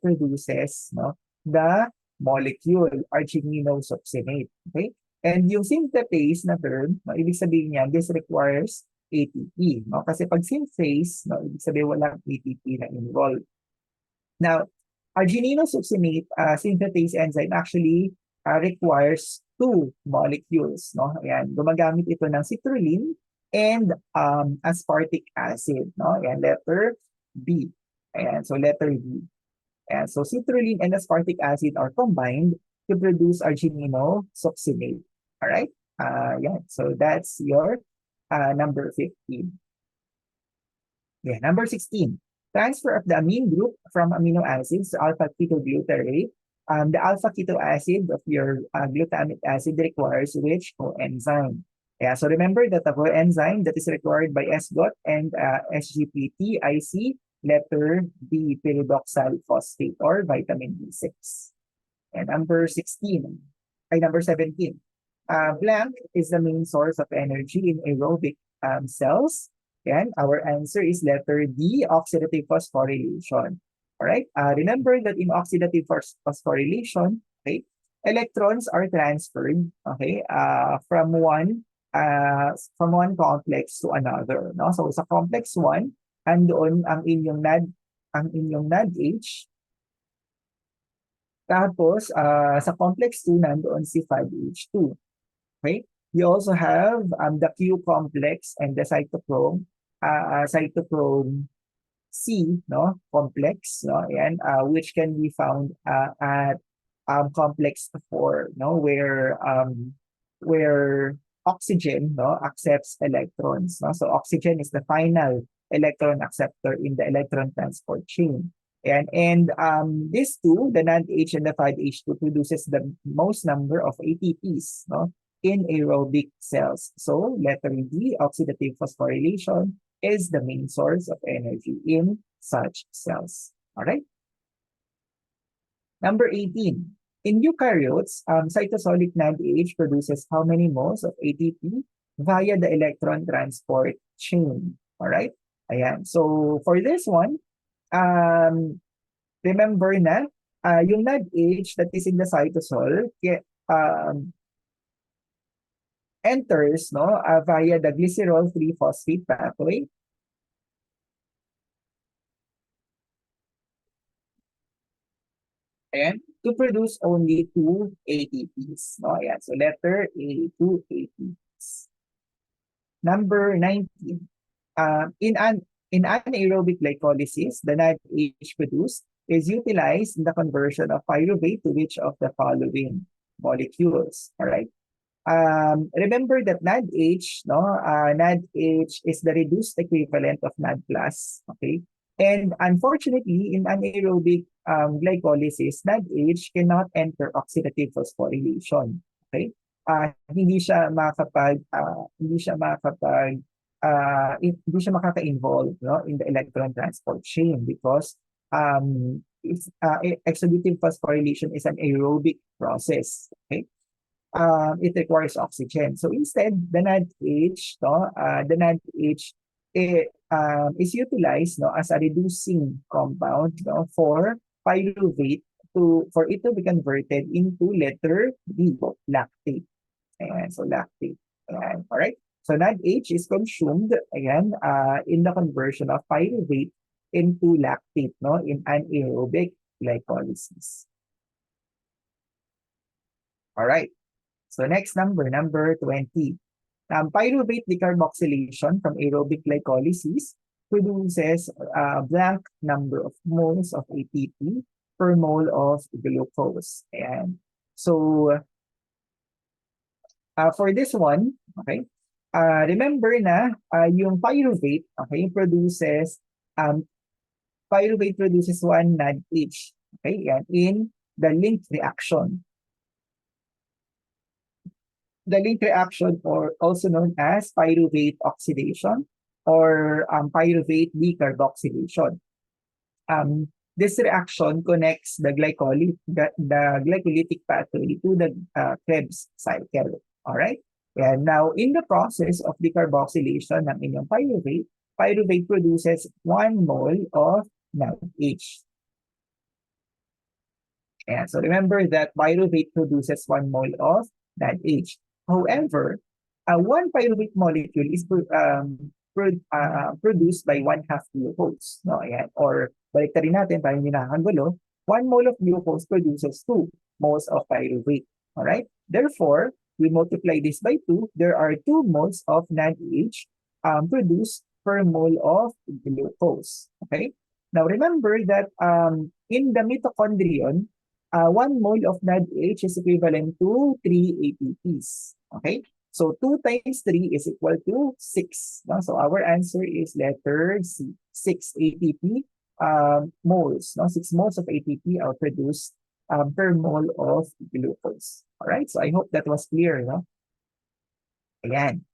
produces no, the molecule argininosuccinate. Okay? And yung synthetase na term, no, ibig sabihin niya, this requires ATP. No? Kasi pag synthase, no, ibig sabihin walang ATP na involved. Now, argininosuccinate synthetase enzyme actually requires two molecules. No? Ayan, gumagamit ito ng citrulline and aspartic acid. No? Ayan, letter B. Ayan, so letter B. Ayan, so citrulline and aspartic acid are combined to produce argininosuccinate. Alright? Yeah, so that's your number 15. Yeah, number 16. Transfer of the amine group from amino acids to alpha-ketoglutarate. The alpha-keto acid of your glutamic acid requires which coenzyme? Yeah, so remember that the coenzyme that is required by SGOT and SGPT, IC, letter B, pyridoxal phosphate or vitamin B6. And number 16, number 17. Blank is the main source of energy in aerobic cells. And our answer is letter D, oxidative phosphorylation. All right. Remember that in oxidative phosphorylation, okay, electrons are transferred, okay, from one complex to another. No? So sa complex 1, andoon ang inyong NADH. Tapos sa complex 2, nandoon si 5H2. Okay? You also have the Q complex and the cytochrome C, no, complex, no, and which can be found at complex 4, no, where oxygen, no, accepts electrons. No? So oxygen is the final electron acceptor in the electron transport chain. And these two, the NADH and the FADH2, produces the most number of ATPs, no, in aerobic cells. So letter D, oxidative phosphorylation, is the main source of energy in such cells. All right. Number 18. In eukaryotes, cytosolic NADH produces how many moles of ATP via the electron transport chain? All right. Ayan. So for this one, um, remember na, yung NADH that is in the cytosol um, enters, no, via the glycerol 3-phosphate pathway. And to produce only 2 ATPs. No? Ayan. So letter A, 2 ATPs. Number 19. In anaerobic glycolysis, the NADH produced is utilized in the conversion of pyruvate to which of the following molecules? All right. Remember that NADH, no, NADH is the reduced equivalent of NAD+. Okay, and unfortunately, in anaerobic glycolysis, NADH cannot enter oxidative phosphorylation. Okay, hindi siya makaka-involve, no, in the electron transport chain because exodative phosphorylation is an aerobic process. Okay, it requires oxygen. So instead, the NADH, no, the NADH is utilized, no, as a reducing compound, no, for pyruvate for it to be converted into letter B, lactate. Ayan, so lactate. Ayan, all right. So NADH is consumed, ayan, in the conversion of pyruvate into lactate, no, in anaerobic glycolysis. All right. So next number 20. Pyruvate decarboxylation from aerobic glycolysis produces a blank number of moles of ATP per mole of glucose. And so for this one, okay, remember na yung pyruvate, okay, produces one NADH, okay, and in the link reaction. The link reaction, or also known as pyruvate oxidation or pyruvate decarboxylation. This reaction connects the glycolytic pathway to the Krebs cycle. All right. And now, in the process of decarboxylation ng inyong pyruvate produces 1 mole of NADH. And so remember that pyruvate produces 1 mole of NADH. However, one pyruvate molecule is produced by 1/2 glucose. No? Ayan. Or baliktarin natin para hindi nakakagulo, 1 mole of glucose produces 2 moles of pyruvate. All right? Therefore, we multiply this by 2. There are 2 moles of NADH produced per mole of glucose. Okay? Now, remember that in the mitochondrion, 1 mole of NADH is equivalent to 3 ATPs. Okay? So 2 times 3 is equal to 6. No? So our answer is letter C, 6 ATP moles. No? 6 moles of ATP are produced per mole of glucose. Alright? So I hope that was clear. No? Ayan.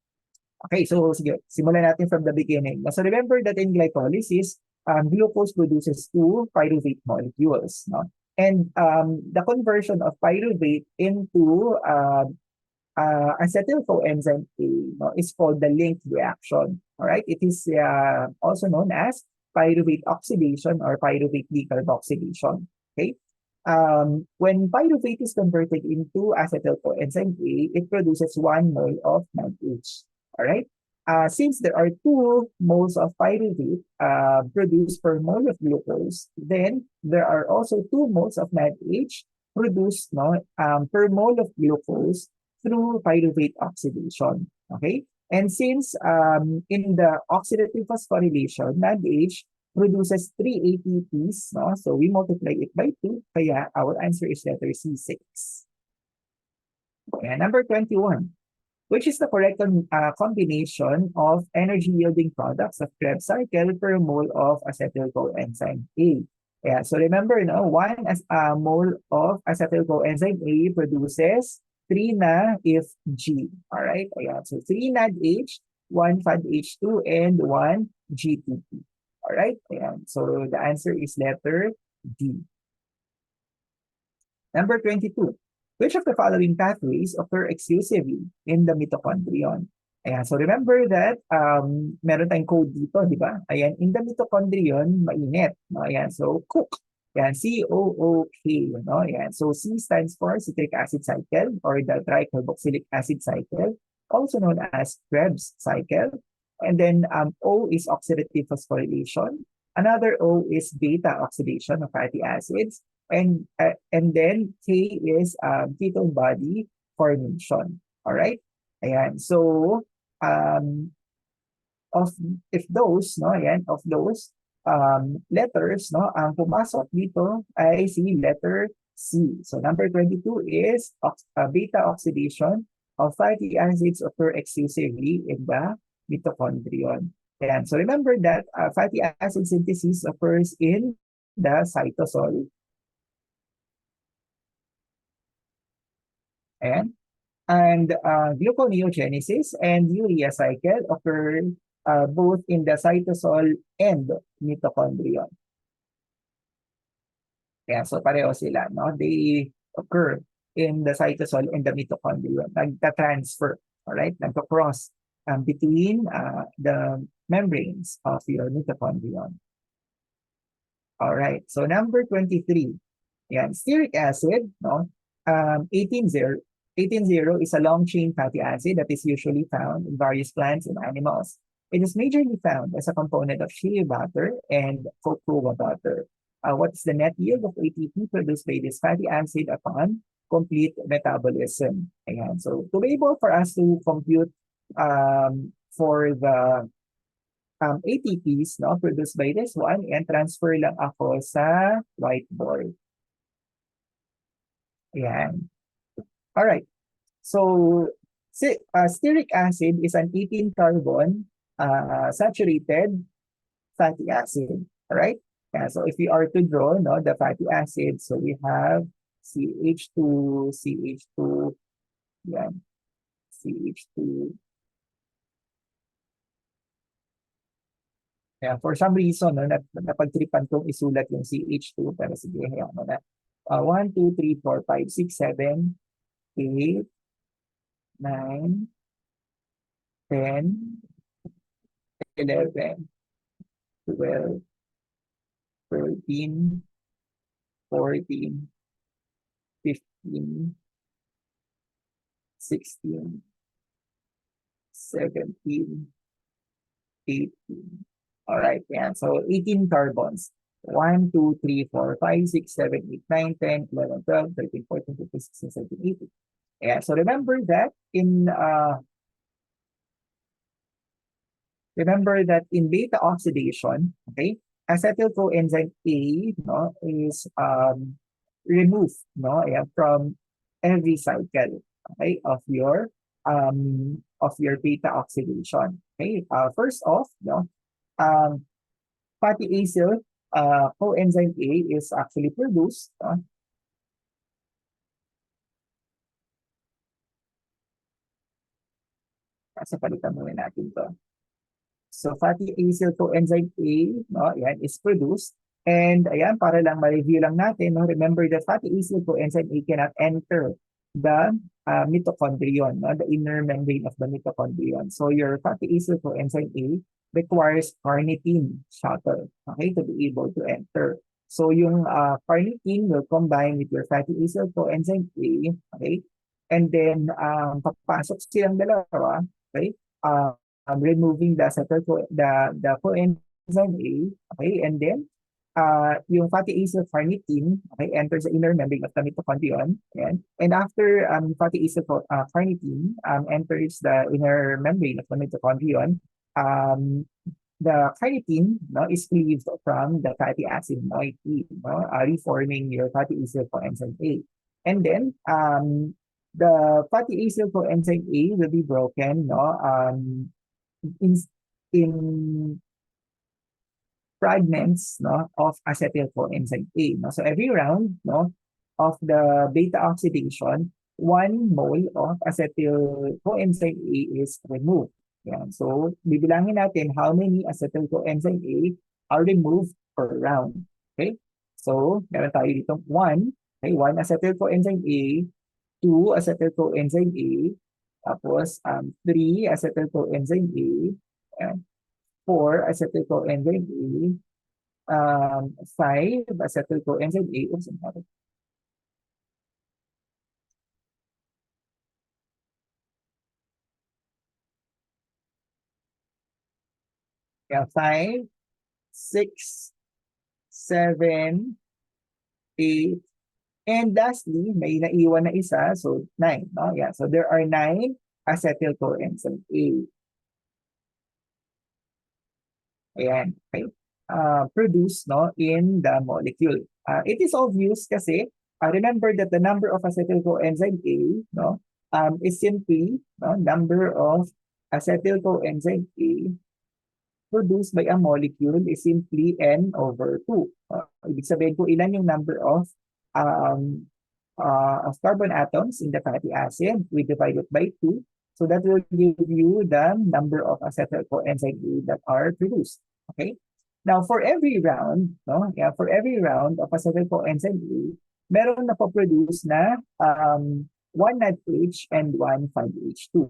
Okay, so sige, simulan natin from the beginning. So remember that in glycolysis, glucose produces 2 pyruvate molecules. No? And the conversion of pyruvate into acetyl coenzyme A, no, is called the linked reaction. All right, it is also known as pyruvate oxidation or pyruvate decarboxylation. Okay, when pyruvate is converted into acetyl coenzyme A, it produces 1 mole of NADH. All right. Since there are 2 moles of pyruvate produced per mole of glucose, then there are also 2 moles of NADH produced, no, per mole of glucose through pyruvate oxidation. Okay? And since in the oxidative phosphorylation, NADH produces 3 ATPs, no? So we multiply it by 2, kaya our answer is letter C, 6. Okay, number 21. which is the correct combination of energy-yielding products of Krebs cycle per mole of acetyl coenzyme A. Yeah, so remember, no, one mole of acetyl coenzyme A produces 3 na if G. All right? Ayan. So 3 NADH, 1 FADH2, and 1 G2P. All right? Ayan. So the answer is letter D. Number 22. Which of the following pathways occur exclusively in the mitochondrion? Ayan, so remember that meron tayong code dito, di ba? Ayan, in the mitochondrion, mainit. No? Ayan, so cook. Ayan, C-O-O-K. No? Ayan, so C stands for citric acid cycle or the tricarboxylic acid cycle, also known as Krebs cycle. And then O is oxidative phosphorylation. Another O is beta oxidation of fatty acids. And then K is ketone body formation. All right? Ayan. So, of if those, no, ayan, of those letters, no, ang pumasok dito ay si letter C. So, number 22 is beta oxidation of fatty acids occur exclusively in the mitochondrion. Ayan. So, remember that fatty acid synthesis occurs in the cytosol. And gluconeogenesis and urea cycle occur both in the cytosol and mitochondrion. Yeah, so pareho sila, no? They occur in the cytosol and the mitochondrion. Nagta-transfer, all right? Nagta-cross between the membranes of your mitochondrion. All right, so number 23. Yeah, stearic acid, no? 18-0 is a long-chain fatty acid that is usually found in various plants and animals. It is majorly found as a component of shea butter and cocoa butter. What is the net yield of ATP produced by this fatty acid upon complete metabolism? Ayan. So to be able for us to compute for the ATPs no, produced by this one, and transfer lang ako sa whiteboard. Ayan. All right. So, stearic acid is an 18-carbon saturated fatty acid. All right. Yeah, so if we are to draw no, the fatty acid, so we have CH2, CH2, yeah, CH2. Yeah, for some reason, no, napagtripan kong isulat yung CH2, pero sige, hayaan mo na. 1, 2, 3, 4, 5, 6, 7, 8, 9, 10, 11, 12, 13, 14, 15, 16, 17, 18. All right, yeah. So 18 carbons. 1, 2, 3, 4, 5, 6, 7, 8, 9, 10, 11, 12, 13, 14, 15, 16, 17, 18. Yeah, so remember that in beta oxidation, okay, acetyl coenzyme A no, is removed no, yeah, from every cycle okay, of your beta oxidation. Okay, first off, no, fatty acyl coenzyme A is actually produced. Sa palitan muna natin to. So fatty acyl coenzyme A, no, ayan, is produced. And ayan, para lang ma-review lang natin, no, remember that fatty acyl coenzyme A cannot enter the mitochondrion, no, the inner membrane of the mitochondrion. So your fatty acyl coenzyme A requires carnitine shuttle, okay, to be able to enter. So yung carnitine will combine with your fatty acyl coenzyme A, okay, and then papasok silang dalawa, okay, removing the coenzyme A, okay, and then yung fatty acyl carnitine, okay, enters the inner membrane of the mitochondrion, and after fatty acyl carnitine enters the inner membrane of the mitochondrion, the carnitine no, is cleaved from the fatty acid moiety, no, reforming your fatty acyl coenzyme A. And then the fatty acyl coenzyme A will be broken, no, in in fragments, no, of acetyl coenzyme A. No? So every round, no, of the beta oxidation, 1 mole of acetyl coenzyme A is removed. Yan. So bibilangin natin how many acetyl coenzyme A are removed per round. Okay? So meron tayo dito 1, okay, 1 acetyl coenzyme A, 2 acetyl coenzyme A, tapos 3 acetyl coenzyme A, and 4 acetyl coenzyme A, 5 acetyl coenzyme A. Oops, I'm sorry. Yeah, 5, 6, 7, 8, and lastly, may naiwan na isa, so 9. No? Yeah, so there are 9 acetyl coenzyme A. Ayan, okay? Produced, no, in the molecule. It is obvious kasi, remember that the number of acetyl coenzyme A, no, is simply, no, number of acetyl coenzyme A produced by a molecule is simply N over 2. Ibig sabihin kung ilan yung number um, of carbon atoms in the fatty acid, we divide it by 2. So that will give you the number of acetyl coenzyme A that are produced. Okay? Now, for every round, no, yeah, for every round of acetyl coenzyme A, meron na po-produce na 1 NADH and 1 5H2.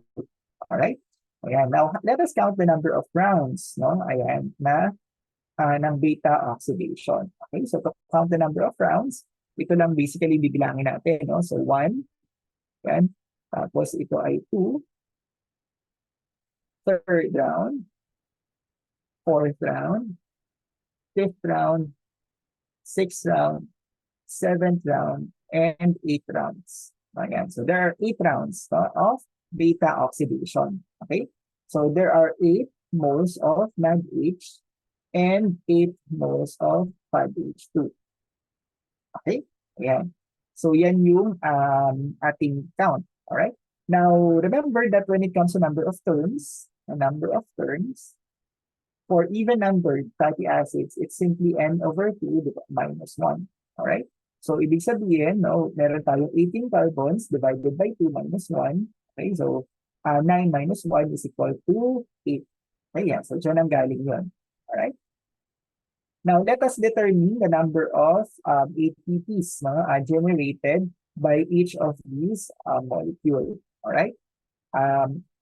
Alright? Ayan. Now, let us count the number of rounds, no? Ayan, ng beta oxidation. Okay, so to count the number of rounds, ito lang basically bibilangin natin, no? So 1, yan. Tapos ito ay 2, third round, fourth round, fifth round, sixth round, seventh round, and eighth rounds. Ayan. So there are 8 rounds, no, of beta oxidation. Okay? So there are 8 moles of NADH and 8 moles of 5H2. Okay? Ayan. So yan yung ating count. Alright? Now, remember that when it comes to number of terms, for even numbered fatty acids, it's simply N over 2 minus 1. Alright? So, ibig sabihin, no, meron tayong 18 carbons divided by 2 minus 1. Okay, so 9 minus 1 is equal to 8. Okay, yeah, so dyan ang galing yun. Alright? Now, let us determine the number of ATPs generated by each of these molecules. Alright?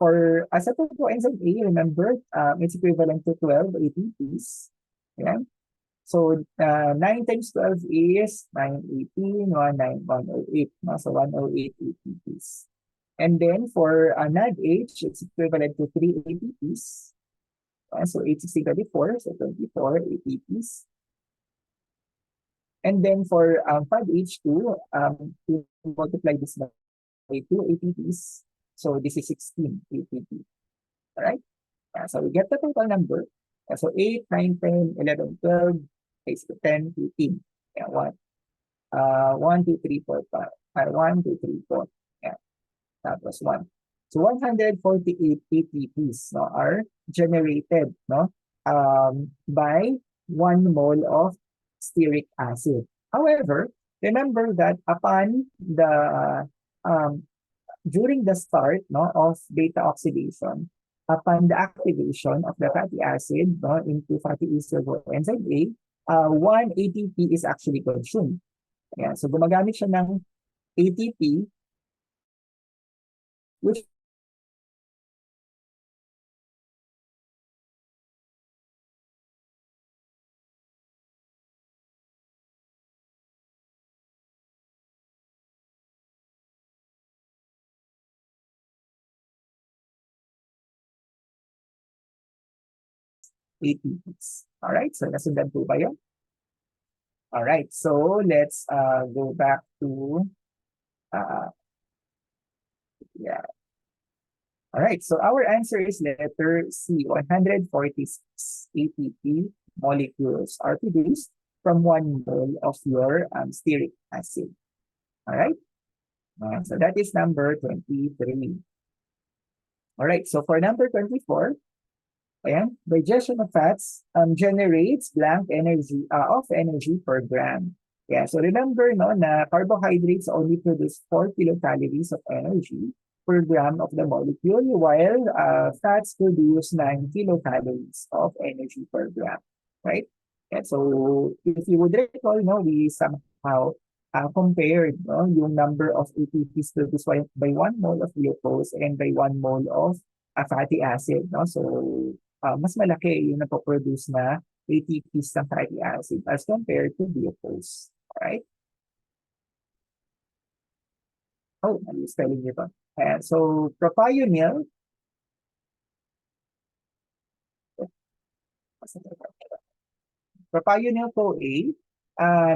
For acetyl coenzyme A, remember, it's equivalent to 12 ATPs. Yeah? So, 9 times 12 is 918, 108. No? So, 108 ATPs. And then for NADH, it's equivalent to 3 ATPs. So, 8, 16, 24. So, 24 ATPs. And then for 5H2, to multiply this by 2 ATPs. So, this is 16 ATP. All right? So, we get the total number. So, 8, 9, 10, 11, 12, 8, 10, 15. Yeah, 1, 2, 3, 4, 5. 1, 2, 3, 4. Yeah, that was 1. So, 148 ATPs, no, are generated, no, by 1 mole of stearic acid. However, remember that upon the during the start, no, of beta oxidation, upon the activation of the fatty acid, no, into fatty acyl coenzyme A, 1 ATP is actually consumed. Yeah, so gumagamit siya ng ATP, which ATPs. Alright, so nasundan po ba yun? Alright, so let's go back to, uh, yeah. Alright, so our answer is letter C. 146 ATP molecules are produced from 1 mole of your stearic acid. Alright? So that is number 23. All right, so for number 24, ayan, digestion of fats generates blank energy of energy per gram. Yeah, so remember no na carbohydrates only produce 4 kilocalories of energy per gram of the molecule while fats produce 9 kilocalories of energy per gram, right? And so if you would recall, no, we somehow compared no, yung number of ATPs produced by 1 mole of glucose and by 1 mole of fatty acid. No? So mas malaki yung napoproduce na ATPs ng fatty acid as compared to glucose. Alright? Oh, I'm spelling nito. And so, propionyl, propionyl CoA,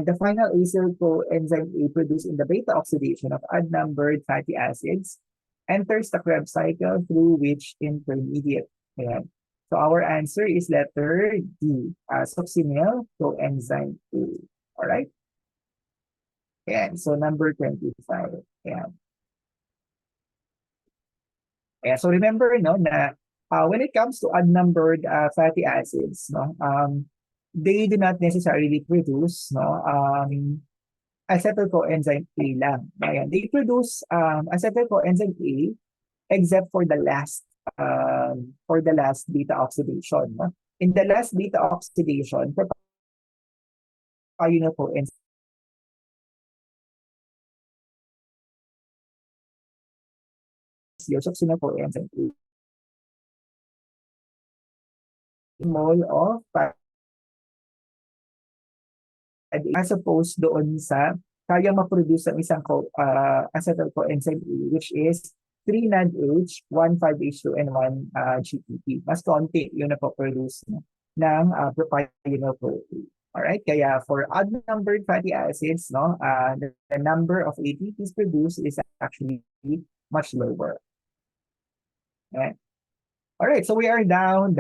the final acyl coenzyme A produced in the beta oxidation of odd-numbered fatty acids enters the Krebs cycle through which intermediate. Ayan. So our answer is letter D, succinyl coenzyme A. All right? Ayan. So number 25. Ayan. Ayan. So remember no, na when it comes to unnumbered fatty acids, no, they do not necessarily produce no, acetyl coenzyme A lang. Ayan. They produce acetyl coenzyme A except for the last beta oxidation. No? In the last beta oxidation, propionyl coenzyme your succinyl coenzyme A mole of as opposed doon sa kaya ma-produce ng isang acetyl coenzyme A, which is 3 NADH, 1 5H2, and 1 GTP. Mas konti yung napoproduce ng propionyl CoA. Alright, kaya for odd-numbered fatty acids, no, the number of ATPs produced is actually much lower. Okay. Alright, so we are down,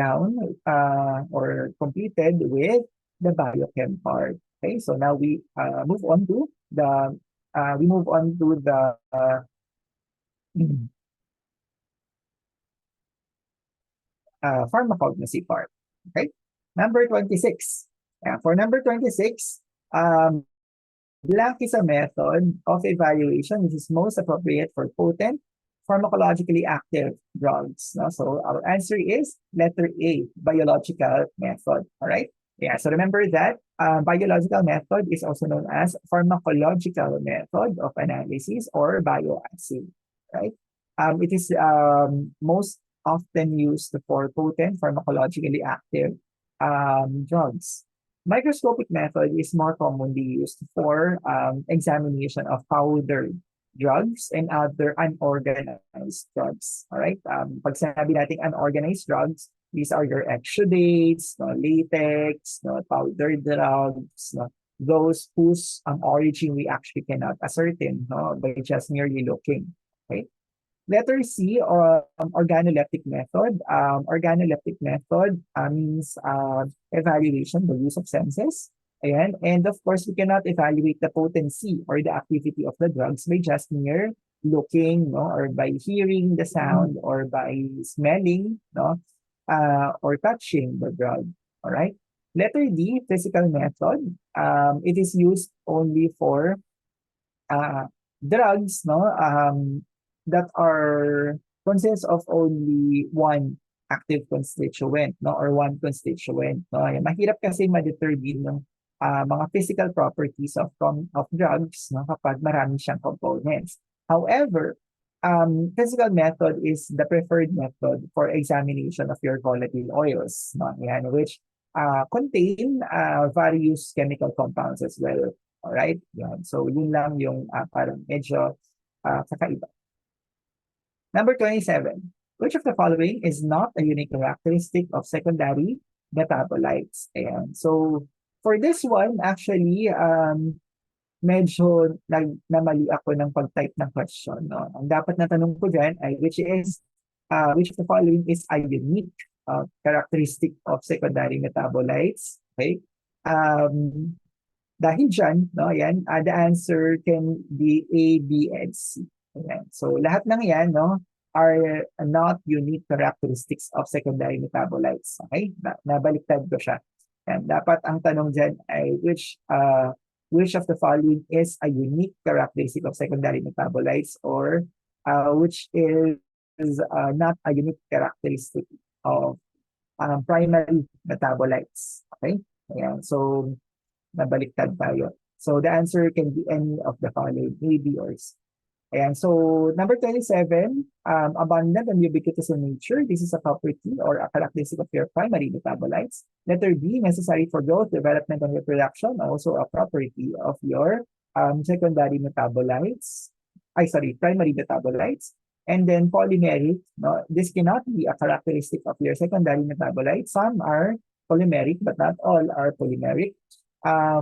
or completed with the biochem part. Okay, so now we move on to the pharmacognosy part. Okay, number 26. For number 26, blank is a method of evaluation which is most appropriate for potent pharmacologically active drugs. No? So our answer is letter A, biological method. All right. Yeah. So remember that biological method is also known as pharmacological method of analysis or bioassay. Right. It is most often used for potent pharmacologically active drugs. Microscopic method is more commonly used for examination of powdered drugs and other unorganized drugs. All right? Pag sinabi natin unorganized drugs, these are your exudates, no, latex, no, powdered drugs, no, those whose origin we actually cannot ascertain no, by just merely looking. Okay? Letter C, or organoleptic method. Organoleptic method means evaluation, the use of senses. Ayan. And of course, we cannot evaluate the potency or the activity of the drugs by just mere looking, no, or by hearing the sound, or by smelling, no, or touching the drug. All right. Letter D, physical method. It is used only for drugs, no, that are consists of only one active constituent, no, or one constituent. No, mahirap kasi ma-determine ng mga physical properties of drugs, no, kapag marami siyang components. However, physical method is the preferred method for examination of your volatile oils, no, yan, which contain various chemical compounds as well. Alright? Yan. So, yun lang yung parang medyo kakaiba. Number 27. Which of the following is not a unique characteristic of secondary metabolites? Ayan. So, for this one, actually, medyo namali ako ng pag-type ng question. No? Ang dapat na tanong ko dyan ay which of the following is a unique characteristic of secondary metabolites? Okay? Dahil dyan, no, yan, the answer can be A, B, and C. Ayan. So lahat ng yan, no, are not unique characteristics of secondary metabolites. Okay? Nabaliktad ko siya. And dapat ang tanong dyan ay which of the following is a unique characteristic of secondary metabolites, or which is not a unique characteristic of primary metabolites. Okay? Ayan. So nabaliktad tayo. So the answer can be any of the following, A, B, or C. And so number 27, abundant and ubiquitous in nature. This is a property or a characteristic of your primary metabolites. Letter B, necessary for growth, development, and reproduction. Also a property of your secondary metabolites. Primary metabolites. And then polymeric. No, this cannot be a characteristic of your secondary metabolites. Some are polymeric, but not all are polymeric.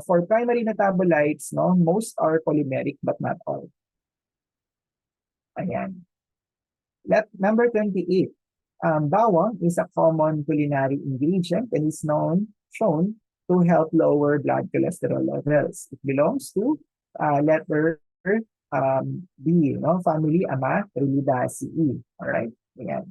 For primary metabolites, no, most are polymeric, but not all. Ayan. Number 28. Bawang is a common culinary ingredient and is shown to help lower blood cholesterol levels. It belongs to letter B, no? Family Amatrylidaceae. All right? Ayan.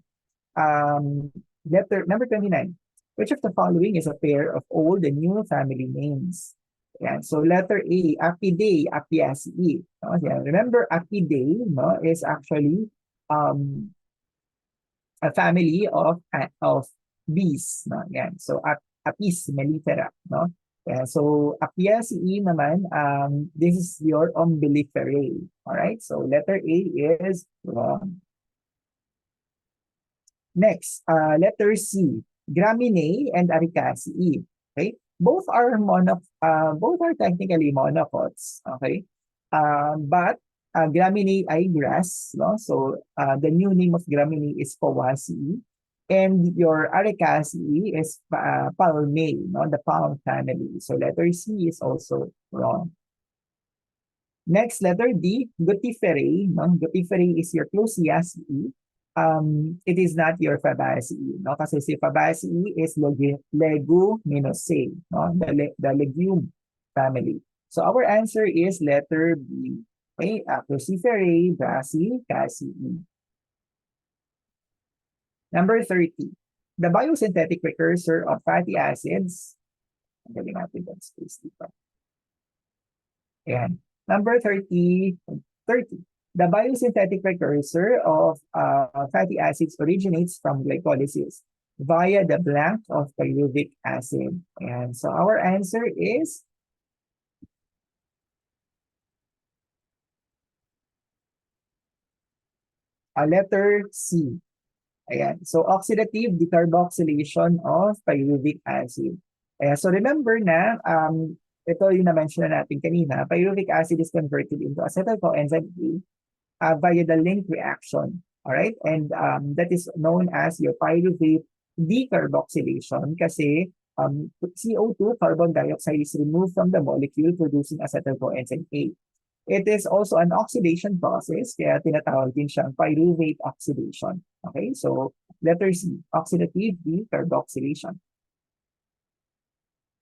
Number 29. Which of the following is a pair of old and new family names? Yan. So letter A, Apidae, Apiaceae. No? Yan. Remember, Apidae, no, is actually a family of bees. No? Yan. So Apis mellifera. No? Yan. So Apiaceae naman, this is your Umbelliferae. Alright? So letter A is wrong. Next, letter C, Graminae and Ericaceae. Okay? Both are technically monocots. Okay? But Graminae ay grass, no? So the new name of Graminae is Poaceae, and your Ericaceae is Palmae, no? The palm family. So letter C is also wrong. Next, letter D, Gutiferae. No? Gutiferae is your Clusiaceae. It is not your Fabaceae, no? Kasi si Fabaceae is Leguminosae, no? The legume family. So our answer is letter B. Okay, Cruciferae, Brassicaceae. Number 30. The biosynthetic precursor of fatty acids. Ang galing natin yung space dito. Ayan. Number 30. The biosynthetic precursor of fatty acids originates from glycolysis via the blank of pyruvic acid. And so our answer is letter C. Ayan. So oxidative decarboxylation of pyruvic acid. Ayan. So remember na, ito yung na-mention na natin kanina, pyruvic acid is converted into acetyl coenzyme A via the link reaction. All right? And that is known as your pyruvate decarboxylation kasi CO2, carbon dioxide, is removed from the molecule producing acetyl coenzyme A. It is also an oxidation process, kaya tinatawag din siyang pyruvate oxidation. Okay? So, letter C, oxidative decarboxylation.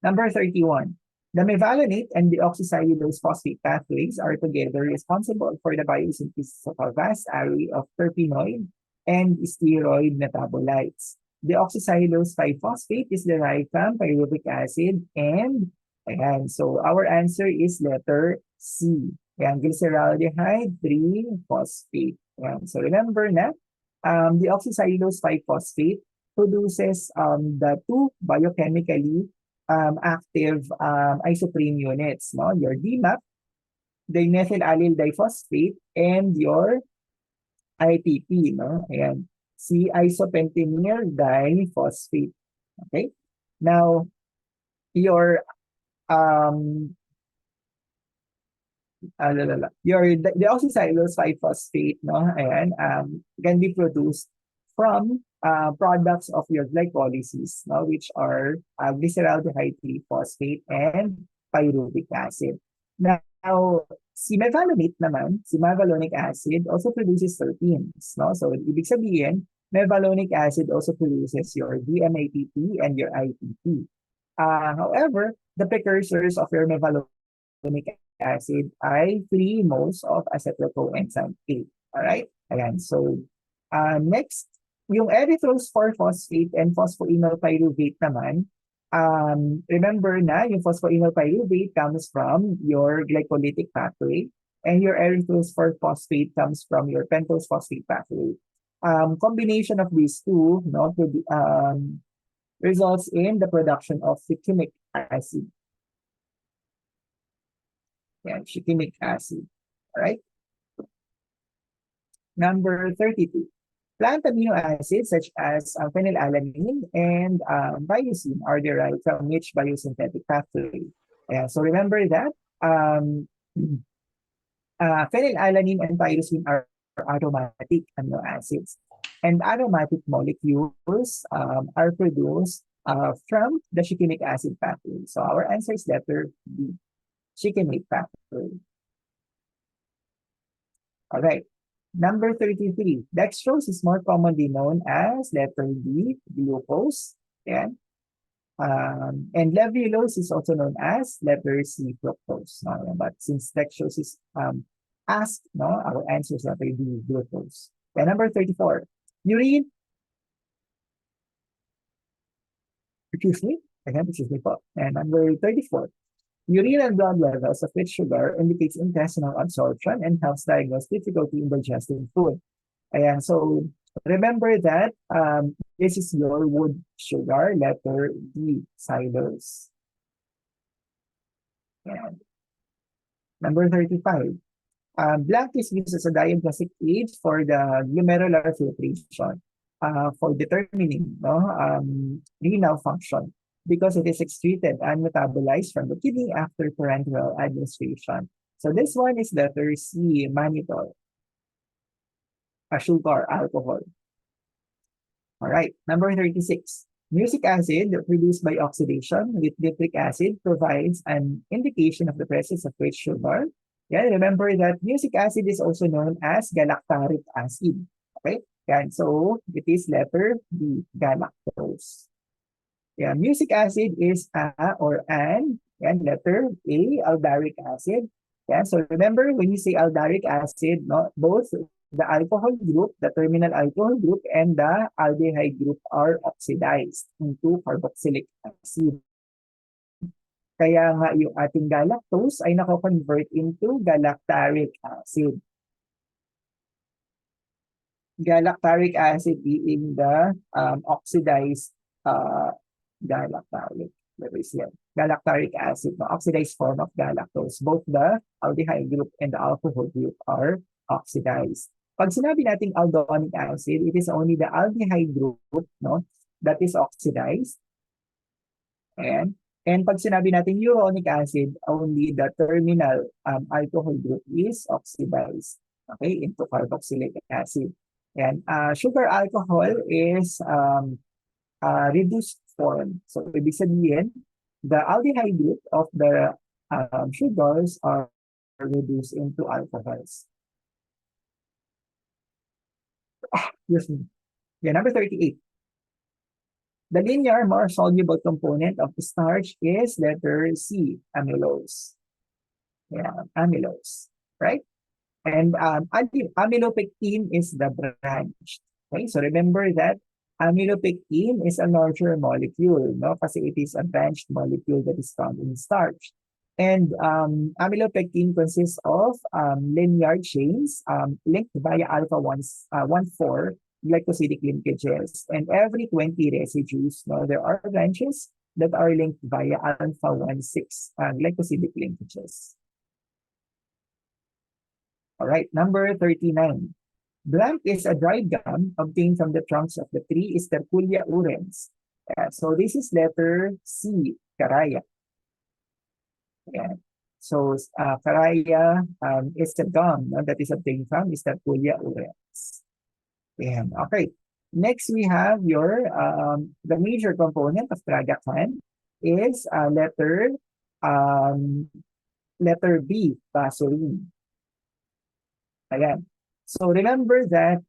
Number 31. The mevalonate and the deoxycellulose phosphate pathways are together responsible for the biosynthesis of a vast array of terpenoid and steroid metabolites. The deoxycellulose 5-phosphate is derived from pyruvic acid and, ayan, so our answer is letter C. Ayan, glyceraldehyde 3-phosphate. Ayan, so remember na, the deoxycellulose 5-phosphate produces the two biochemically active isoprene units, no? Your DMAP, dimethylallyl diphosphate, and your ITP, no? Ayan, si isopentenyl diphosphate. Okay? Now, your the deoxycellulose 5-phosphate, no? Ayan, can be produced from products of your glycolysis, no? Which are glyceraldehyde 3-phosphate and pyruvic acid. Now, si mevalonate naman, si mevalonic acid also produces terpenes, no? So, ibig sabihin, mevalonic acid also produces your DMAPP and your ITP. However, the precursors of your mevalonic acid ay free moles of acetyl coenzyme A. Alright? Ayan. So, next, yung erythrose 4-phosphate and phosphoenol pyruvate naman, remember na yung phosphoenol pyruvate comes from your glycolytic pathway and your erythrose 4-phosphate comes from your pentose phosphate pathway. Combination of these two, no, results in the production of shikimic acid. Yeah, shikimic acid. All right. Number 32. Plant amino acids such as phenylalanine and biosine are derived from which biosynthetic pathway? So remember that um, phenylalanine and tyrosine are aromatic amino acids. And aromatic molecules are produced from the shikimic acid pathway. So our answer is letter B, shikimic pathway. All right. Number 33. Dextrose is more commonly known as letter D, glucose. And levulose is also known as letter C, fructose. No? But since dextrose is asked, no, our answer is letter D, glucose. And number 34. Urine. Excuse me. Again, excuse me po. And number 34. Urine and blood levels of rich sugar indicates intestinal absorption and helps diagnose difficulty in digesting food. Ayan, so remember that this is your wood sugar, letter D, xylose. Ayan. Number 35. Black is used as a diagnostic aid for the glomerular filtration for determining renal function because it is excreted and metabolized from the kidney after parenteral administration. So this one is letter C, mannitol, a sugar, alcohol. All right, number 36. Mucic acid produced by oxidation with nitric acid provides an indication of the presence of rich sugar. Yeah, remember that mucic acid is also known as galactaric acid. Okay, and so it is letter B, galactose. Yeah, mucic acid is a or an, and letter A, aldaric acid. Yeah, so remember when you say aldaric acid, no, both the alcohol group, the terminal alcohol group, and the aldehyde group are oxidized into carboxylic acid. Kaya nga yung ating galactose ay nako-convert into galactaric acid. Galactaric acid being the oxidized galactaric. Galactaric acid, the oxidized form of galactose. Both the aldehyde group and the alcohol group are oxidized. Pag sinabi nating aldonic acid, it is only the aldehyde group, no, that is oxidized. And pag sinabi natin uronic acid, only the terminal alcohol group is oxidized, okay, into carboxylic acid. And sugar alcohol is reduced form. So ibig sabihin, the aldehyde group of the sugars are reduced into alcohols. Yes. Yeah, number 38. The linear, more soluble component of the starch is letter C, amylose. Yeah, amylose, right? And amylopectin is the branch. Okay, so remember that amylopectin is a larger molecule, no? Kasi it is a branched molecule that is found in starch. And amylopectin consists of linear chains linked via alpha 1,4 glycosidic linkages. And every 20 residues, no, there are branches that are linked via alpha 1,6 glycosidic linkages. All right, number 39. Blank is a dried gum obtained from the trunks of the tree is Terculia urens. So this is letter C, caraya. Yeah. So caraya is the gum that is obtained from is Terculia urens. Yeah. Okay. Next, we have your the major component of tragacan is letter B, basurine. Ayan. So remember that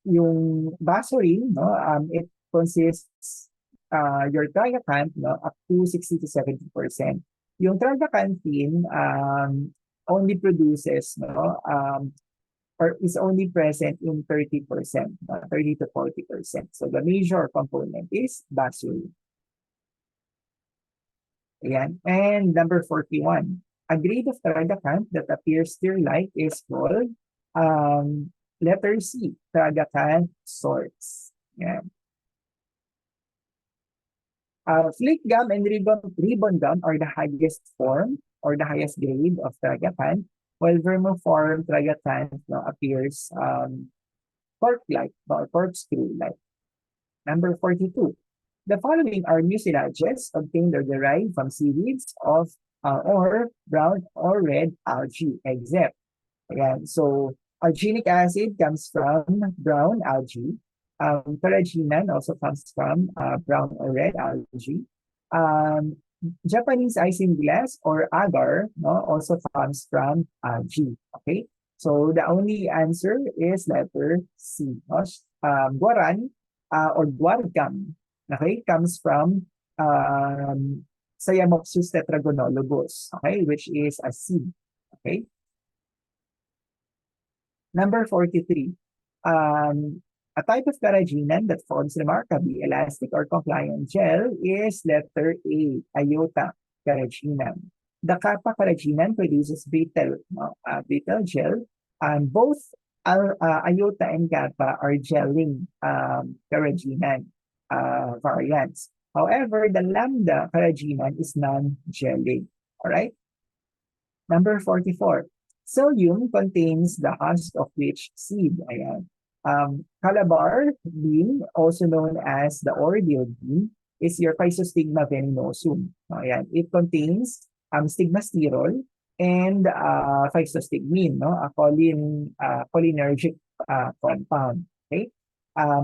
yung basurine, no, it consists your tragacan, no, up to 60 to 70%. Yung tragacanthine only produces, no, or is only present in 30%, 30 to 40%. So the major component is basurin. Ayan. And number 41, a grade of tragacanth that appears tear-like is called letter C, tragacanth sorts. Ayan. Flake gum and ribbon gum are the highest form or the highest grade of tragacanth, while vermiform tragacanth appears cork-like or corkscrew-like. Number 42. The following are mucilages obtained or derived from seaweeds of or brown or red algae, except. Ayan. So, arginic acid comes from brown algae. Carrageenan also comes from brown or red algae. Um, Japanese isinglass or agar also comes from algae. Okay? So, the only answer is letter C. No? Guaran or guargam, okay, comes from Siamopsis tetragonolobus, okay, which is a seed. Okay. Number 43. A type of carrageenan that forms remarkably elastic or compliant gel is letter A, iota carrageenan. The kappa carrageenan produces brittle gel, and both iota and kappa are gelling carrageenan variants. However, the lambda carrageenan is non-gelling. All right. Number 44. Psyllium contains the husk of which seed? Ayan. Calabar bean, also known as the ordeal bean, is your Physostigma venenosum. Ayan. It contains stigmasterol and physostigmine, a cholinergic compound. Okay?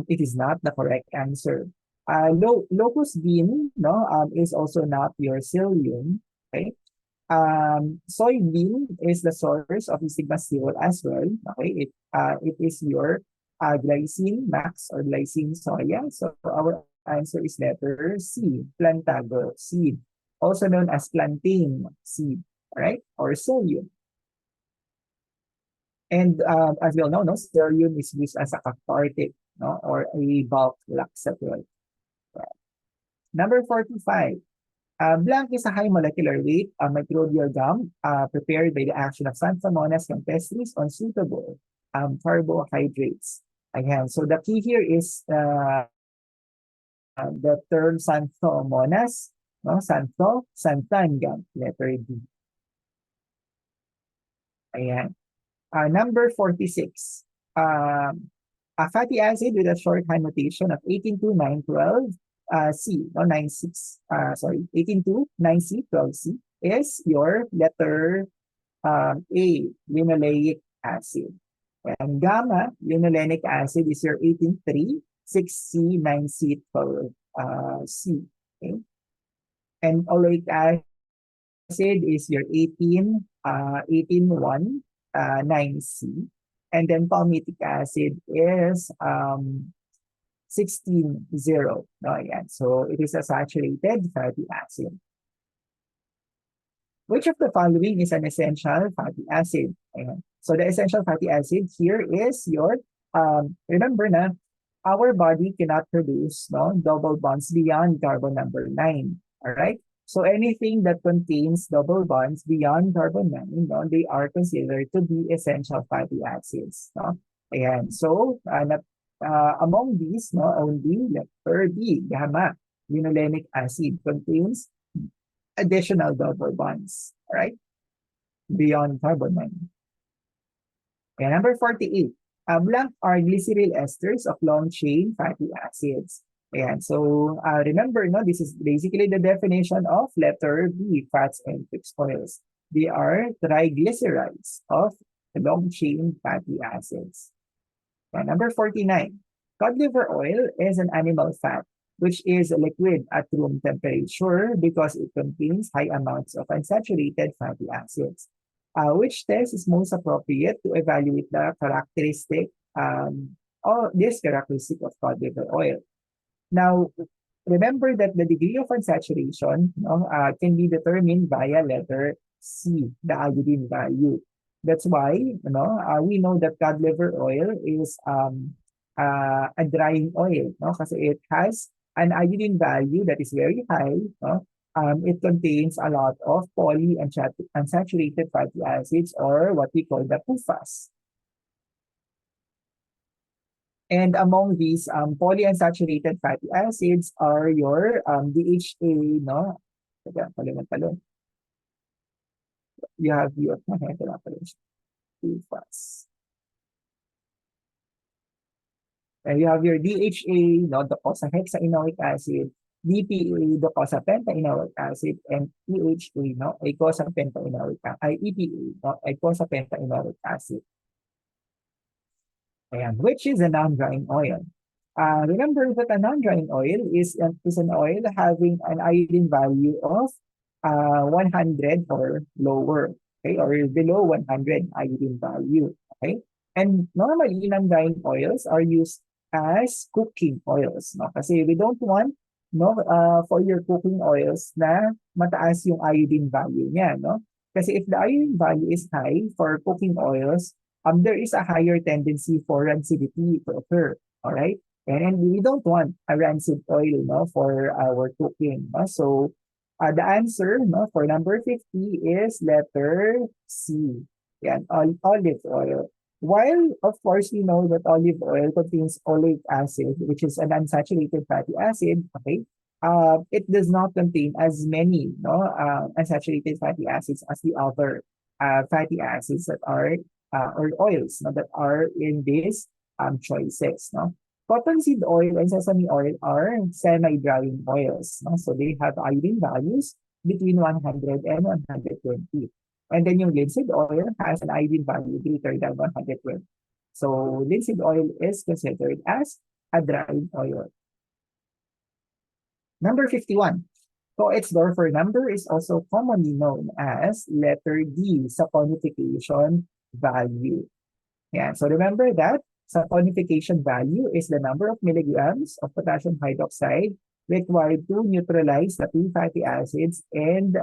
It is not the correct answer. Locust bean is also not your psyllium. Okay? Soybean is the source of the stigmasterol as well. Okay, it is your glycine max or glycine soya. So our answer is letter C, plantago seed, also known as plantain seed, right? Or psyllium. And as we all know, psyllium is used as a cathartic, or a bulk laxative. Number 45. Blank is a high molecular weight microbial gum prepared by the action of Xanthomonas campestris on suitable carbohydrates. Again, so the key here is the term Xanthomonas, xanthan gum, letter D. Ayan. Number 46. A fatty acid with a shorthand notation of 182912 C, 1829C, 12C is your letter A, linoleic acid. And gamma, linolenic acid, is your 183, 6C, 9C, 12C. Okay? And oleic acid is your 181, 9C. And then palmitic acid is 16-0. So it is a saturated fatty acid. Which of the following is an essential fatty acid? Ayan. So the essential fatty acid here is your, remember na, our body cannot produce double bonds beyond carbon number 9. All right? So anything that contains double bonds beyond carbon 9, they are considered to be essential fatty acids. Ayan. So among these, only letter B, gamma, linolenic acid, contains additional double bonds, right? Beyond carbon 9. And number 48, blank are glyceryl esters of long-chain fatty acids. Ayan, so remember, this is basically the definition of letter B, fats and fixed oils. They are triglycerides of long-chain fatty acids. And number 49, cod liver oil is an animal fat which is liquid at room temperature because it contains high amounts of unsaturated fatty acids. Which test is most appropriate to evaluate the characteristic or this characteristic of cod liver oil? Now, remember that the degree of unsaturation can be determined via letter C, the iodine value. That's why, we know that cod liver oil is a drying oil, no? Kasi it has an iodine value that is very high, no? It contains a lot of unsaturated fatty acids, or what we call the PUFAs. And among these polyunsaturated fatty acids are your DHA, no? Teka, talon. You have your ito na pala siya, PFAS. And you have your DHA, no, docosahexaenoic acid, DPA, docosapentaenoic acid, and EHA, no, eicosapentaenoic acid, EPA, no, eicosapentaenoic acid. Ayan, which is a non-drying oil. Remember that a non-drying oil is an oil having an iodine value of 100 or lower, okay, or below 100 iodine value, okay? And normally, non-drying oils are used as cooking oils, no? Kasi we don't want, no, for your cooking oils na mataas yung iodine value niya, no? Kasi if the iodine value is high for cooking oils, there is a higher tendency for rancidity to occur, all right? And we don't want a rancid oil, no, for our cooking, no? So the answer, no, for number 50 is letter C. Yan, olive oil. While, of course, we know that olive oil contains oleic acid, which is an unsaturated fatty acid, okay, it does not contain as many, no, unsaturated fatty acids as the other fatty acids that are, or oils, no, that are in these choices, no. Cottonseed oil and sesame oil are semi-drying oils. No? So they have iodine values between 100 and 120. And then yung linseed oil has an iodine value greater than 120. So linseed oil is considered as a dried oil. Number 51. Coetzdorfer number is also commonly known as letter D, saponification value. Yeah, so remember that saponification value is the number of milligrams of potassium hydroxide required to neutralize the free fatty acids and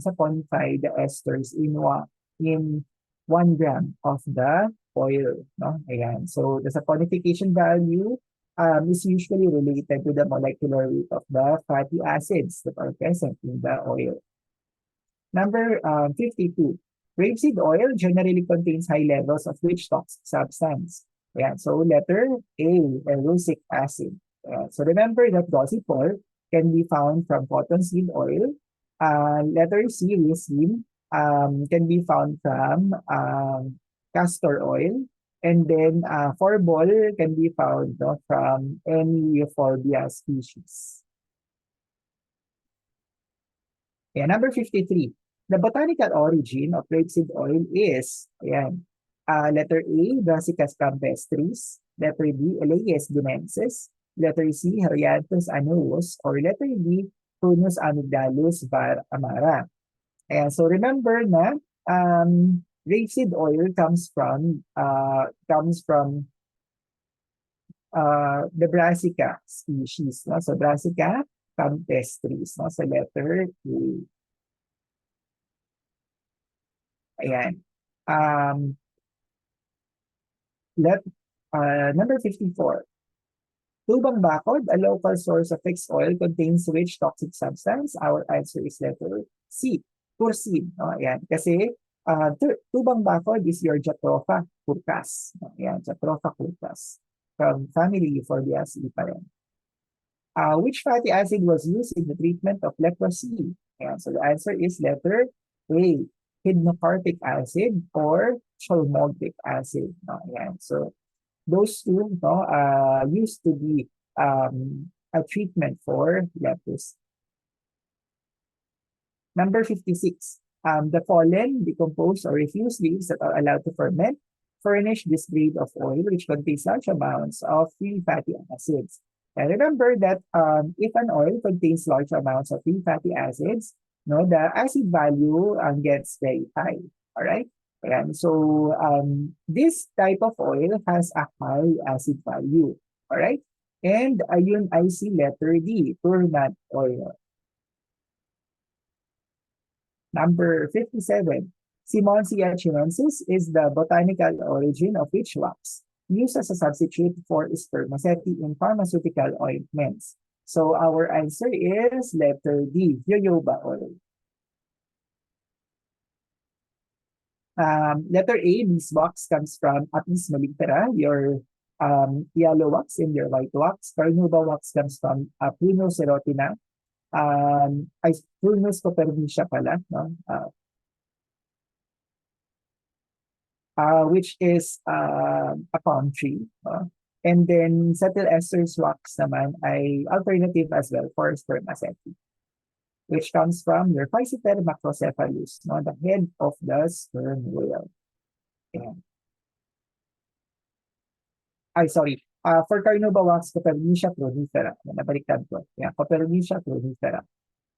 saponify the esters in 1 gram of the oil. No? Ayan. So the saponification value is usually related to the molecular weight of the fatty acids that are present in the oil. Number 52. Rapeseed oil generally contains high levels of which toxic substance? Yeah, so letter A, erucic acid. So remember that gossypol can be found from cottonseed oil. Letter C, ricin, can be found from castor oil. And then forbol can be found from any Euphorbia species. Yeah, number 53. The botanical origin of rapeseed oil is, ayan, letter A, Brassicas campestris, letter B, Eleis guinensis, letter C, Herianthus annulus, or letter D, Prunus amygdalus var amara. Ayan, so remember na rapeseed oil comes from the Brassica species, no? So Brassica campestris, no? So letter A. Ayan. Number 54. Tubang bakod, a local source of fixed oil, contains which toxic substance? Our answer is letter C, curcin. No? Ayan. Kasi tubang bakod is your Jatropha curcas. No? Ayan, Jatropha curcas. From family Euphorbiaceae pa rin. Which fatty acid was used in the treatment of leprosy? Ayan, so the answer is letter A, hydnocarpic acid or chalmogdic acid. No? Ayan, so those two, no, used to be a treatment for leprosy. Number 56. The fallen, decomposed, or refused leaves that are allowed to ferment furnish this grade of oil which contains large amounts of free fatty acids. And remember that if an oil contains large amounts of free fatty acids, no, the acid value gets very high. All right. And so this type of oil has a high acid value. All right. And ayun ay si letter D, turnant oil. Number 57. Simonsia chinensis is the botanical origin of witch wax, used as a substitute for spermaceti in pharmaceutical ointments. So our answer is letter D, jojoba oil. Letter A, beeswax comes from Apis mellifera, your yellow wax and your white wax. Carnauba wax comes from Prunus serotina. Ay, Prunus copernicia pala, no? Which is a palm tree. And then cetyl esters wax naman ay alternative as well for spermaceti, which comes from your Physeter macrocephalus, no? The head of the sperm whale. Yeah. Ay, sorry. For Carnauba wax, Copernicia prolifera. Nabaliktad ko. Yeah, Copernicia prolifera.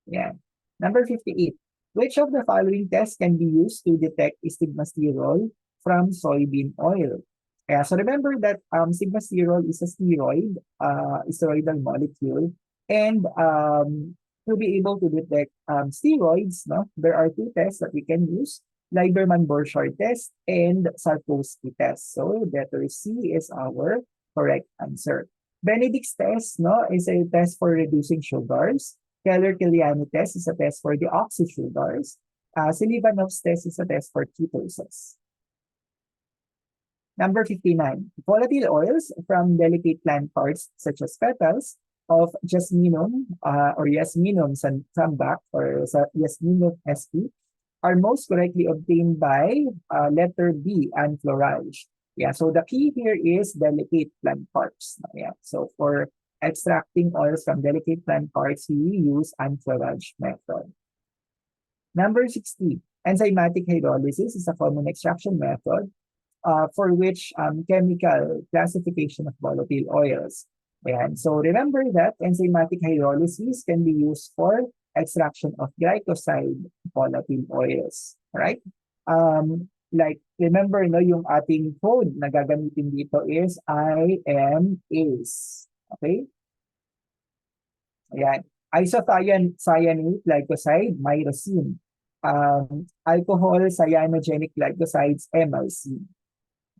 Yeah. Number 58. Which of the following tests can be used to detect stigmasterol from soybean oil? Yeah, so remember that stigmasterol is a steroidal molecule. And to be able to detect steroids, no, there are two tests that we can use. Lieberman-Borchardt test and Sarkozy test. So letter C is our correct answer. Benedict's test, no, is a test for reducing sugars. Keller-Kiliani test is a test for the oxysugars. Silivanov's test is a test for ketosis. Number 59. Volatile oils from delicate plant parts such as petals of Jasminum or Yasminum sambac or Yasminum sp are most correctly obtained by letter B, enfleurage. Yeah, so the key here is delicate plant parts. Yeah, so for extracting oils from delicate plant parts, we use enfleurage method. Number 60, enzymatic hydrolysis is a common extraction method for which chemical classification of volatile oils. And so remember that enzymatic hydrolysis can be used for extraction of glycoside volatile oils. Right? Like, remember, no, yung ating code na gagamitin dito is IMAs. Okay? Ayan. Isocyanate glycoside, myrcene. Alcohol cyanogenic glycosides, MLC.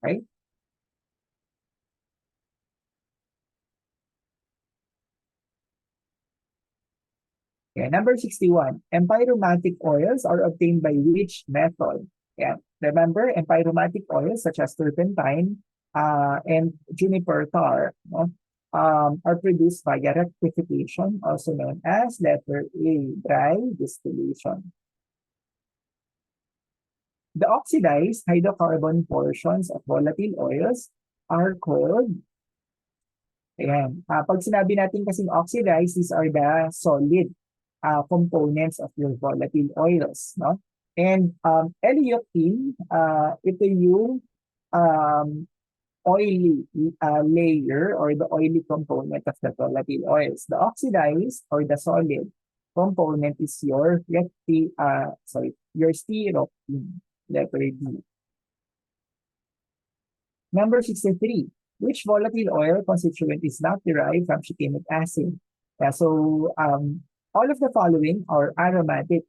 Right? Yeah, number 61. Empyromatic oils are obtained by which method? Yeah, remember, empyromatic oils such as turpentine and juniper tar, no, are produced via rectification, also known as letter A, dry distillation. The oxidized hydrocarbon portions of volatile oils are called, ayan, pag sinabi natin kasing oxidized, these are the solid components of your volatile oils, no? And L-eucene, ito yung oily layer or the oily component of the volatile oils. The oxidized or the solid component is your your stearopine, letter D. Number 63. Which volatile oil constituent is not derived from shikimic acid? So all of the following are aromatic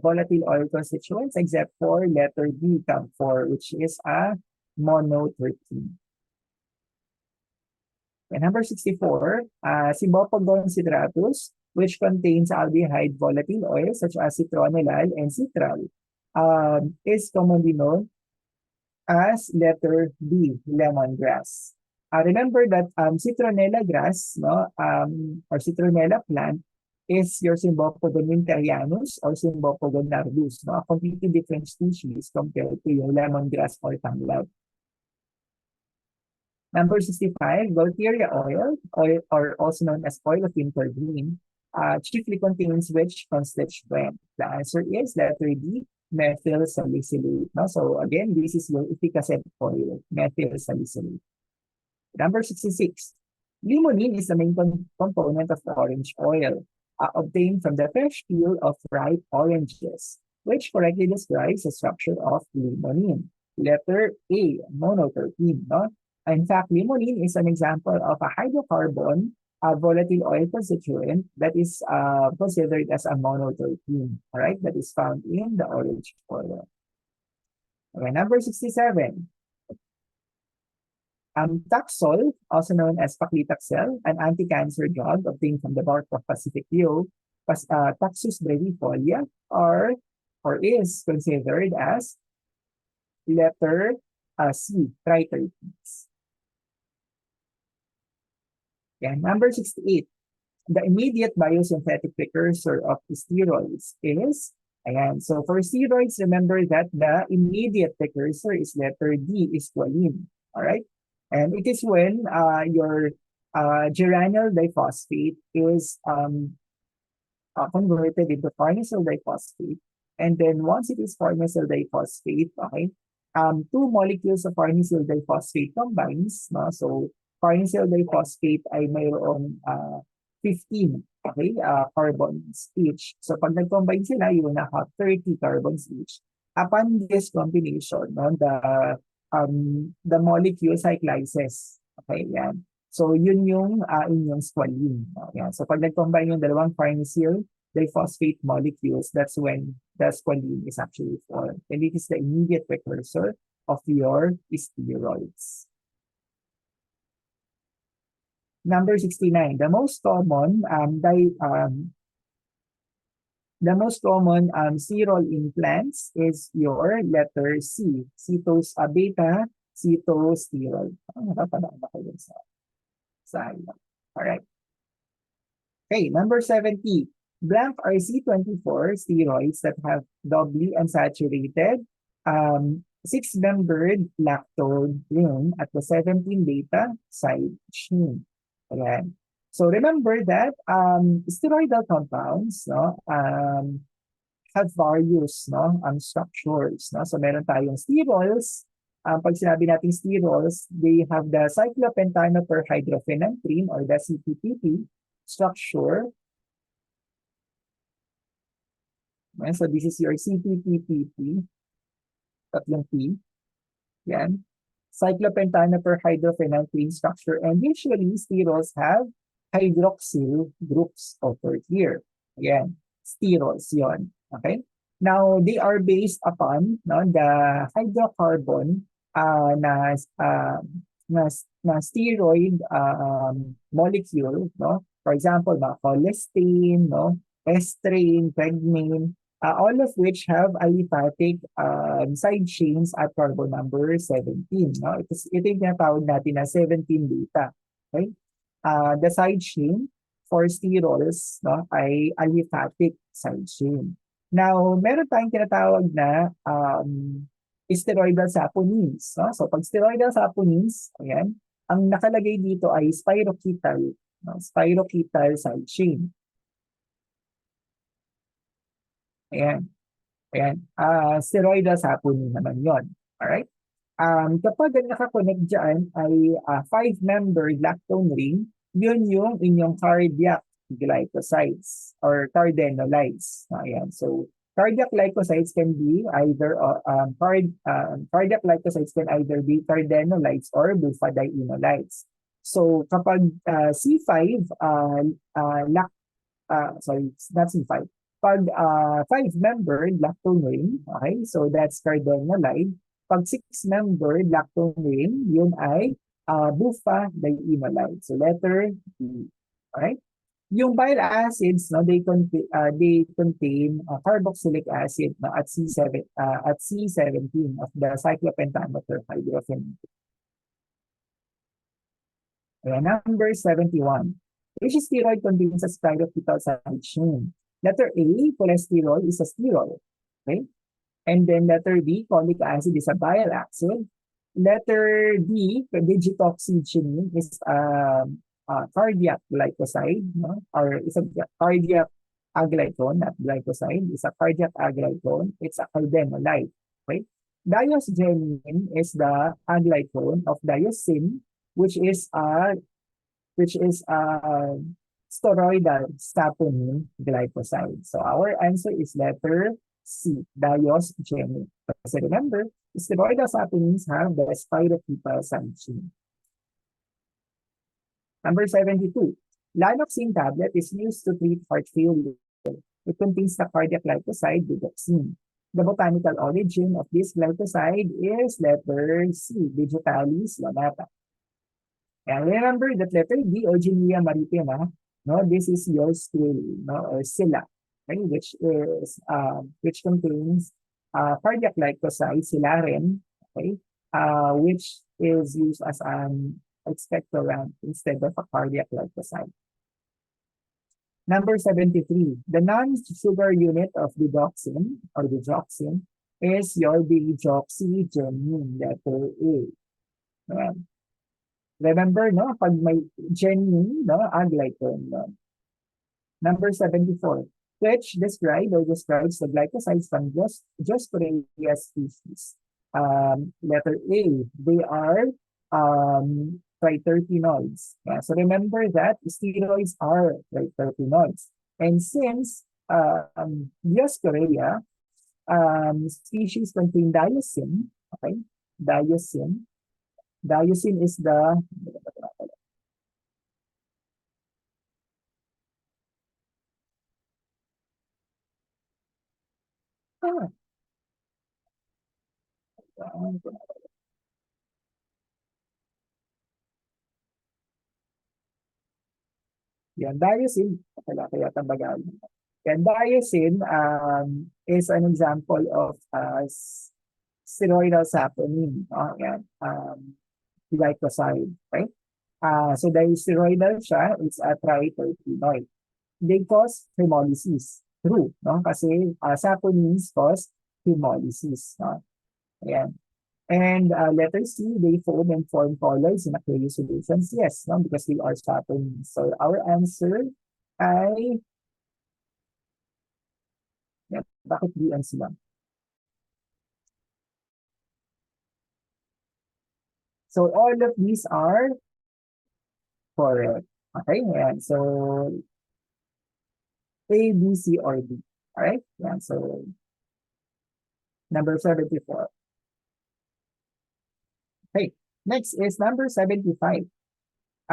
volatile oil constituents except for letter B, camphor, which is a monoterpene. And number 64, Simbopogon citratus, which contains aldehyde volatile oils such as citronellal and citral, is commonly known as letter B, lemongrass. Remember that citronella grass, no, or citronella plant is your Symbopogon winterianus or Symbopogon nardus, no, a completely different species compared to your lemongrass or tanglad. Number 65, Gaultheria oil, or also known as oil of wintergreen, chiefly contains which constituent? The answer is letter D, methyl salicylate. No? So again, this is your efficacy oil, methyl salicylate. Number 66, limonene is the main component of orange oil, obtained from the fresh peel of ripe oranges, which correctly describes the structure of limonene. Letter A, monoterpene. No? In fact, limonene is an example of a hydrocarbon volatile oil constituent that is considered as a monoterpene, all right, that is found in the orange oil. Okay, number 67. Taxol, also known as paclitaxel, an anti-cancer drug obtained from the bark of Pacific yew, Taxus brevifolia, or is considered as letter C, triterpenes. Yeah, number 68. The immediate biosynthetic precursor of steroids is, ayan, so for steroids, remember that the immediate precursor is letter D, is squalene. All right? And it is when your geranyl diphosphate is converted into farnesyl diphosphate. And then once it is farnesyl diphosphate, okay, two molecules of farnesyl diphosphate combines, no? So farnesyl diphosphate ay mayroong 15, okay, carbons each. So pag nag-combine sila, you will now have 30 carbons each. Upon this combination, no, the molecule cyclizes. Okay, yan. So yun yung inyong squalene. Yan. So pag nag-combine yung dalawang farnesyl diphosphate molecules, that's when the squalene is actually formed. And it is the immediate precursor of your steroids. Number 69, the most common sterol in plants is your letter C, beta cetosterol. Nakapala ko yun sa all right. Okay, number 70. Blank are C24 steroids that have doubly unsaturated six-membered lactone ring at the 17 beta side chain. Ayan. So remember that steroidal compounds, no, have various, no, structures. No? So meron tayong sterols. Pag sinabi natin sterols, they have the cyclopentanoperhydrophenanthrene or the CPTP structure. And so this is your CPTPP, tatlong P. Yan. Cyclopentanoperhydrophenanthrene structure. And usually, sterols have hydroxyl groups over here. Again, sterols yon. Okay? Now, they are based upon, no, the hydrocarbon na steroid molecule, no? For example, cholesterol, no? Estrane, pregnane, all of which have aliphatic side chains at carbon number 17. No? Ito yung tinatawag natin na 17 beta. Okay? The side chain for sterols, no, ay aliphatic side chain. Now, meron tayong tinatawag na steroidal saponins. No? So, pag steroidal saponins, ayan, ang nakalagay dito ay spiroketal, no? Spiroketal side chain. Ayan. Ayan. Steroidal saponin naman yon. Alright? Kapag nakakonect dyan ay 5-membered lactone ring, yun yung inyong cardiac glycosides or cardenolides. Ayan. So, cardiac glycosides can be either cardiac glycosides can either be cardenolides or bufadienolides. So, kapag C5 sorry, not C5. Pag 5-membered lactone ring, okay, so that's cardenolide. Pag 6-membered lactone ring, yun ay bufadienolide. So letter B. Alright? Yung bile acids, no, they contain carboxylic acid, no, at C17 of the cyclopentanoperhydrophenate. Ayan, number 71. Which steroid contains a spiroketal side chain? Letter A, cholesterol is a sterol. Okay? And then letter B, cholic acid is a bile acid. Letter D, digitoxygenine is cardiac glycoside, no? Or is a cardiac aglycone, not glycoside. It's a cardiac aglycone. It's a cardenolide. Okay? Diosgenin is the aglycone of diosine, which is steroidal saponin glycoside. So our answer is letter C, diosgenin. Kasi remember, steroidal saponins have the spiroketal side chain. Number 72. Lanoxin tablet is used to treat heart failure. It contains the cardiac glycoside digoxin. The botanical origin of this glycoside is letter C, Digitalis lanata. And remember that letter D, Eugenia maritima, no, this is your still, no, or sila, okay, which contains cardiac glycoside, silaren, okay, which is used as an expectorant instead of a cardiac glycoside. Number 73, the non-sugar unit of digoxin or digoxin is your deoxygenin, letter A. Ayan. Remember, no, pag may genin, no, aglycone, no. Number 74, which describes the glycosides from just Corea species. Letter A, they are triterpenoids. Yeah, so remember that steroids are triterpenoids. And since Diosphorea species contain diosine, okay, diosine. Diosine is the ah, yan, diosine, kaya tabagal. Yan, diosine is an example of steroidal saponin. Yan, glycoside, right? So dahil steroidal siya, it's a triterpenoid. They cause hemolysis. True, no? Kasi saponins cause hemolysis. No? Ayan. And letter C, they foam and form colloids in aqueous solutions. Yes, no? Because they are saponins. So our answer ay, yan, bakit di ang sila? So all of these are correct. Okay, yan. So A, B, C, or D. All right, yan. So number 74. Okay, next is number 75.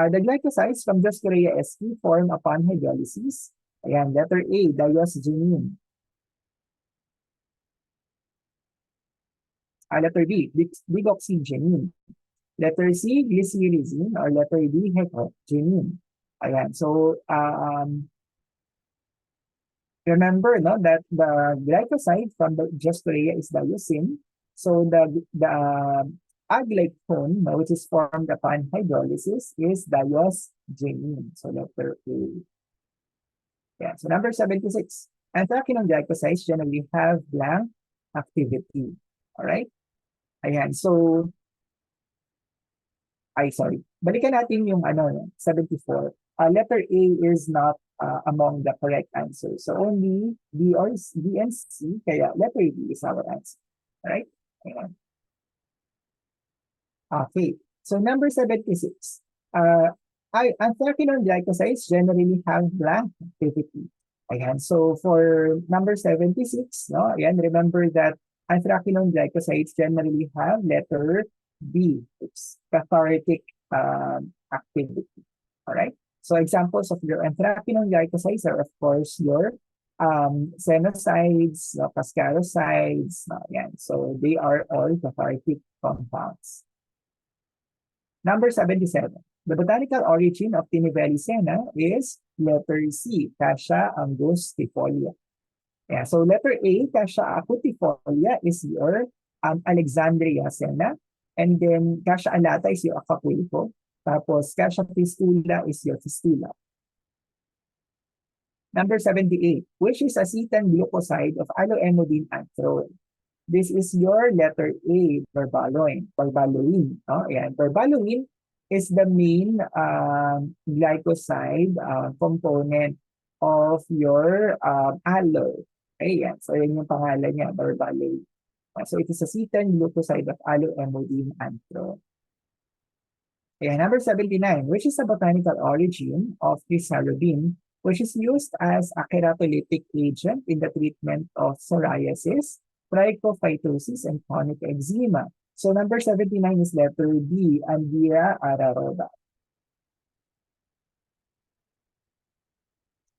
The glycosides from Diosphorea sp form upon hydrolysis. Ayan, letter A, diosgenin. Letter B, digoxygenin. Letter C, glycyrrhizine, or letter D, heterogenin. Ayan, so remember, no, that the glycoside from the Diosphorea is diosine. So the aglycone, no, which is formed upon hydrolysis, is diosgenin. So letter A. Yeah. So number 76. Anthraquinone glycosides generally have blank activity. All right? Ayan. So, sorry. Balikan natin yung 74. Letter A is not among the correct answers. So only B and C, kaya letter B is our answer. All right? Ayan. Okay. So number 76. Anthraquinone glycosides generally have blank activity. Ayan. So for number 76, no, ayan, remember that anthraquinone glycosides generally have letter B. It's cathartic activity. All right. So examples of your anthraquinone glycosides are, of course, your senosides, cascarosides. Ayan. So they are all cathartic compounds. Number 77. The botanical origin of Tinivellicena is letter C, Cassia angustifolia. Yeah, so letter A, Cassia acutifolia is your Alexandria sena. And then Cassia alata is your Acapulco. Tapos Cassia fistula is your fistula. Number 78, which is acetan glucoside of alloemodine anthrol. This is your letter A, verbaloin. Verbaloin. No? Ayan. Verbaloin is the main glycoside component of your alloy. Ayan. So, yun yung pangalan niya, verbaloin. So, it is acetan glucoside of alloemodine anthrol. Ayan. Number 79, which is the botanical origin of crisarabine, which is used as a keratolytic agent in the treatment of psoriasis, trichophytosis, and chronic eczema. So number 79 is letter B, Andira araroda.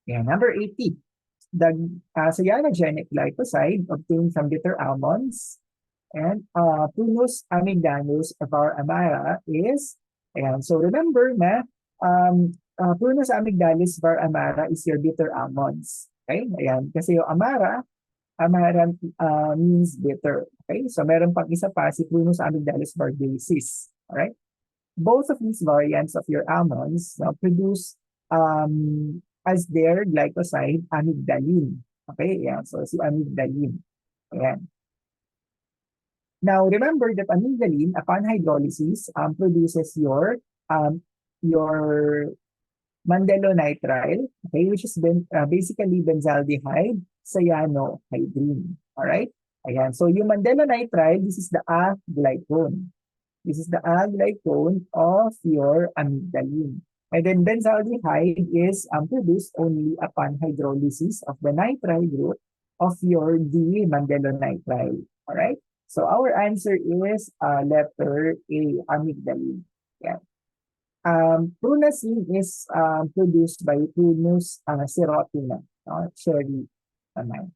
Yeah, number 80. the cyanogenic glycoside obtained from bitter almonds and Prunus amygdalus of our amara is, ayan, so remember na Prunus amygdalis var amara is your bitter almonds. Okay? Ayan, kasi yung amara means bitter. Okay? So meron pang isa pa si Prunus amygdalis vargaceus. Alright? Both of these variants of your almonds produce as their glycoside amygdalin. Okay? Ayan, so si amygdalin. Ayan. Now, remember that amygdalin, upon hydrolysis, produces your mandelonitrile, okay, which is basically benzaldehyde cyanohydrine. All right? Ayan. So, yung mandelonitrile, this is the A-glycone. This is the A-glycone of your amygdalin. And then benzaldehyde is produced only upon hydrolysis of the nitrile group of your D-mandelonitrile. All right? So our answer is letter A, amygdalin. Yeah. Prunasin is produced by Prunus serotina, cherry naman.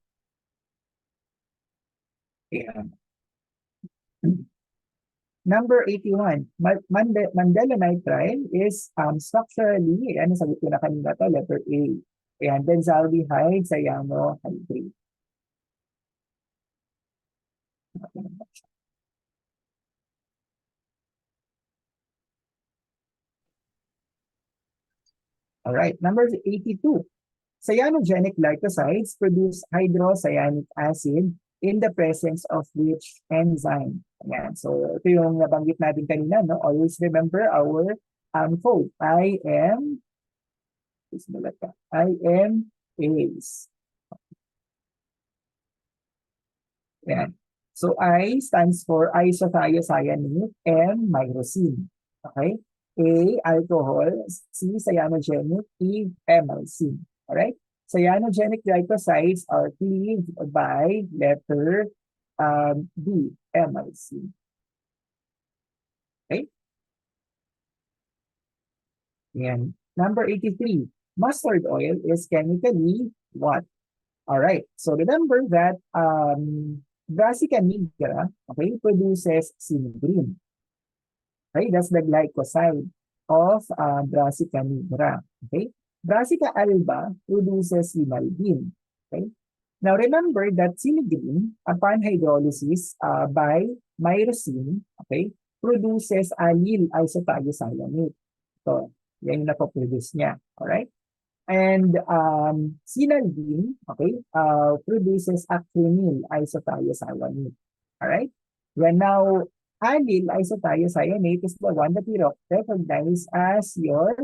Yeah. Number 81, mandelonitrile is structurally, ano sagot ko na kanina to, letter A. Ayan, benzaldehyde, cyanohydrate. All right, number 82. Cyanogenic glycosides produce hydrocyanic acid in the presence of which enzyme? Ayan. So, ito yung nabanggit natin kanina, no? Always remember our code. IMAs. Ayan. So, I stands for isothiocyanate, M, myrcene. Okay? A, alcohol, C, cyanogenic, E, emulsine. Alright? Cyanogenic glycosides are cleaved by letter B, emulsine. Okay? And number 83, mustard oil is chemically what? Alright, so remember that Brassica nigra, okay, produces sinigrin. Okay, that's the glycoside of Brassica nigra. Okay, Brassica alba produces limalbin. Okay, now remember that sinigrin, upon hydrolysis by myrcene, okay, produces allyl isothiocyanate. So, yan yung napoproduce niya. Alright? And sinalbin, okay, produces acrynyl isothiocyanate. Alright? When now, allyl isothiocyanate is the one that we recognize as your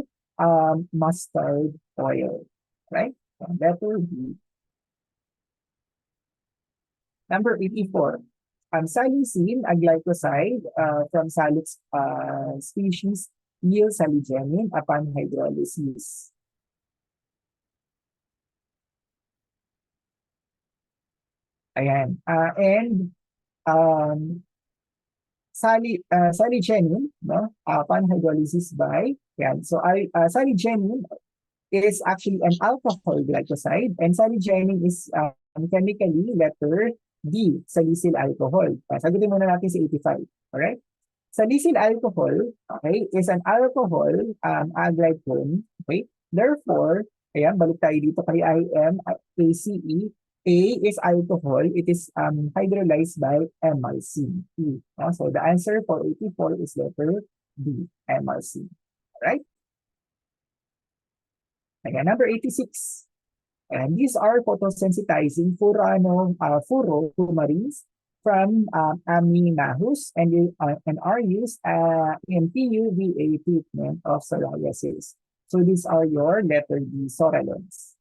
mustard oil. Right? And that will be number 84. Salicine, a glycoside from Salix species, yields saligenin upon hydrolysis. Ayan. And saligenin, no, upon hydrolysis by, yan. So, saligenin is actually an alcohol glycoside, and saligenin is chemically letter D, salicyl alcohol. Sagutin muna natin si 85. Alright? Salicyl alcohol, okay, is an alcohol aglycone. Okay? Therefore, ayan, balik tayo dito kay IMACE. A is alcohol. It is hydrolyzed by emulsine. So the answer for 84 is letter B, emulsine. Alright? Again, number 86. And these are photosensitizing furofumarins from aminahus and are used in PUVA treatment of psoriasis. So these are your letter D, soralons.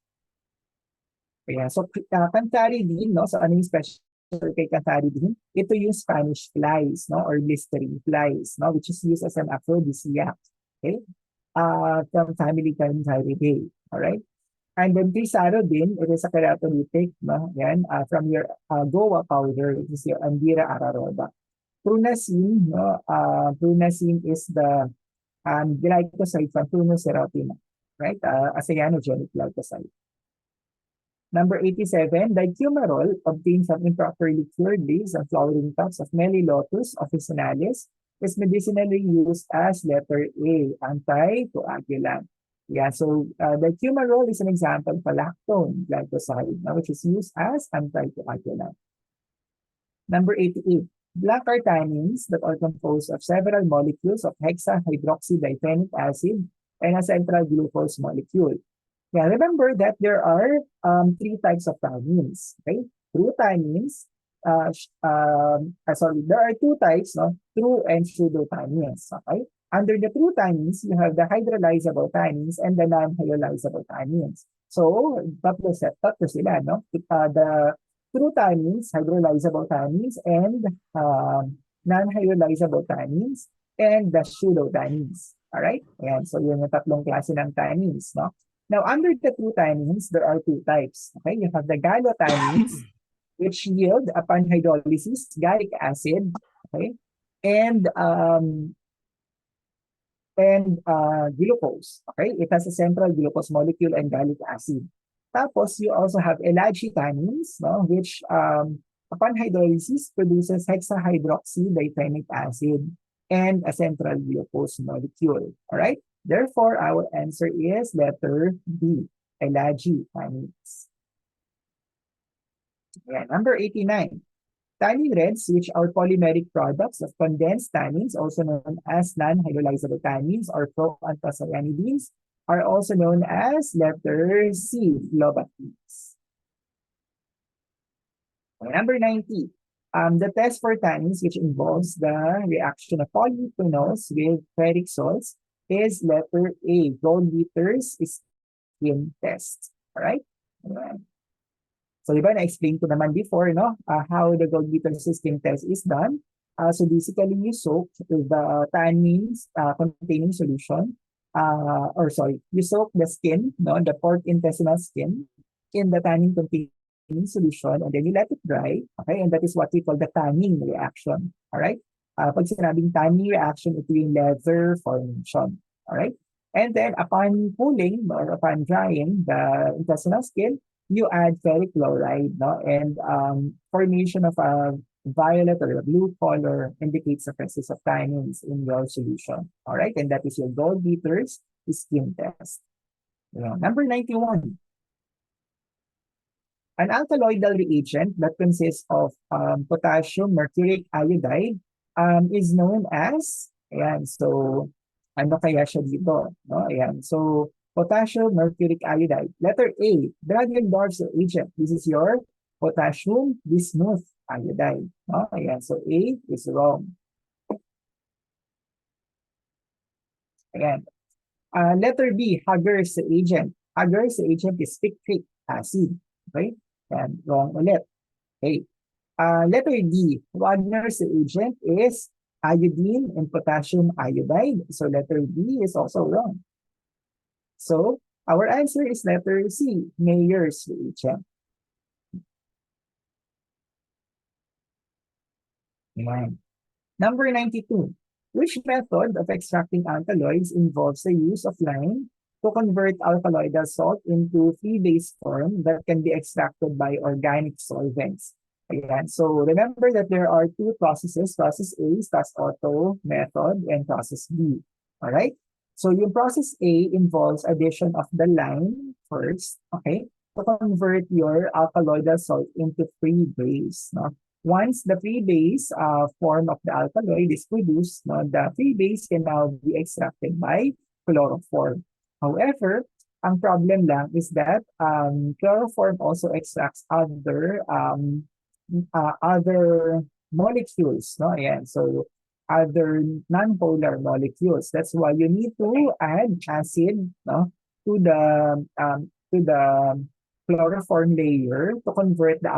Kaya, so cantharidin, no? So ano yung special kay cantharidin? Ito yung Spanish flies, no? Or blistering flies, no? Which is used as an aphrodisiac. Okay? From family Cantharidae. Alright? And then trisarudin, it is a keratolytic, no? Yan, from your goa powder, it is your Andira araroda. Prunacin, no? Prunacin is the glycoside from Prunus serotina, right? A cyanogenic glycoside. Number 87, dicumarol obtained from improperly cured leaves and flowering tops of Melilotus officinalis is medicinally used as letter A, anticoagulant. Yeah, so dicumarol is an example of a lactone glycoside, which is used as anticoagulant. Number 88, black are tannins that are composed of several molecules of hexahydroxydipenic acid and a central glucose molecule. Yeah, remember that there are three types of tannins. Okay, true tannins. Sorry, there are two types, no? True and pseudo tannins. Okay, under the true tannins, you have the hydrolyzable tannins and the non-hydrolyzable tannins. So, tatlo sila, no? The true tannins, hydrolyzable tannins, and non-hydrolyzable tannins, and the pseudo tannins. Alright? Ayan, so yun yung tatlong klase ng tannins, no? Now, under the true tannins, there are two types. Okay, you have the gallotannins, which yield upon hydrolysis gallic acid. Okay, and glucose. Okay, it has a central glucose molecule and gallic acid. Tapos, you also have elagitannins, no, which upon hydrolysis produces hexahydroxydipenic acid and a central glucose molecule. All right. Therefore, our answer is letter B, elagitannins. Yeah, number 89. Tannin reds, which are polymeric products of condensed tannins, also known as non-hydrolyzable tannins or proanthocyanidins, are also known as letter C, phlobatins. Number 90. The test for tannins, which involves the reaction of polyphenols with ferric salts, is letter A, Goldwetter's skin test. Alright? So, di ba, na-explain ko naman before, no? How the Goldwetter's skin test is done. So, basically, you soak the tannins containing solution, you soak the skin, no, the pork intestinal skin, in the tannin containing solution, and then you let it dry, okay? And that is what we call the tanning reaction, alright? Pag sinabing tanning reaction, ito yung leather formation, alright? And then, upon cooling, or upon drying the intestinal skin, you add ferric chloride, no? And formation of a violet or a blue color indicates the presence of tannins in your solution. All right, and that is your Goldwetter's skin test. Number 91. An alkaloidal reagent that consists of potassium mercuric iodide is known as, ayan, so ano kaya siya dito? No? Ayan, so potassium mercuric iodide. Letter A, Dragendorf's reagent. This is your potassium bismuth iodide. No? Ayan, so A is wrong. Ayan. Letter B, Hager's reagent. Hager's reagent is citric acid. Okay? And wrong ulit. Okay. Letter D, Wagner's reagent is iodine and potassium iodide. So letter D is also wrong. So our answer is letter C, Mayer's reagent. Ayan. Number 92. Which method of extracting alkaloids involves the use of lime to convert alkaloidal salt into free-base form that can be extracted by organic solvents? Ayan. So remember that there are two processes. Process A is Otto method and process B. All right? So yung process A involves addition of the lime first, okay, to convert your alkaloidal salt into free base. No? Once the free base form of the alkaloid is produced, no, the free base can now be extracted by chloroform. However, ang problem lang is that chloroform also extracts other molecules, no? Ayan, so other nonpolar molecules. That's why you need to add acid, no, to the chloroform layer to convert the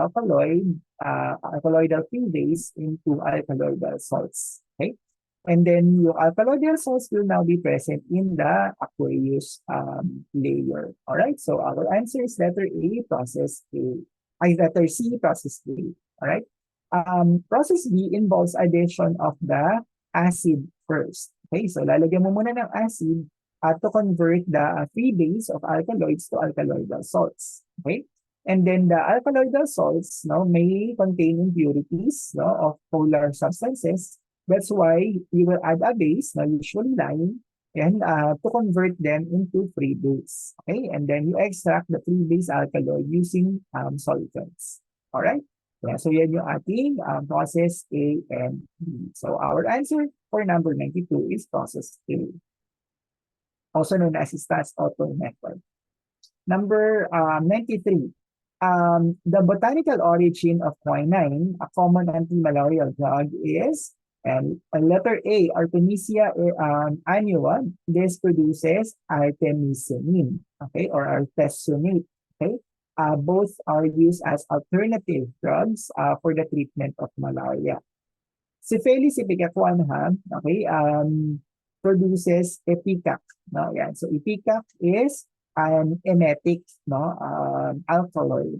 alkaloidal free base into alkaloidal salts. Okay, and then your alkaloidal salts will now be present in the aqueous layer. All right, so our answer is letter A, process A. Letter C, process A. All right. Process B involves addition of the acid first. Okay, so lalagyan mo muna ng acid to convert the free base of alkaloids to alkaloidal salts. Okay, And then the alkaloidal salts, no, may contain impurities, no, of polar substances. That's why you will add a base, no, usually lime, and to convert them into free base. Okay, and then you extract the free base alkaloid using solvents. All right. Yeah, so yan yung ating process A and B. So our answer for number 92 is process A, also known as Stas-Otto method. Number 93. The botanical origin of quinine, a common anti-malarial drug, is and letter A, Artemisia annua. This produces artemisinin, okay, or artesunate. Okay, both are used as alternative drugs for the treatment of malaria. Syphilis ipecacuanha, okay, produces ipecac. No, yan. So ipecac is an emetic, no, alkaloid.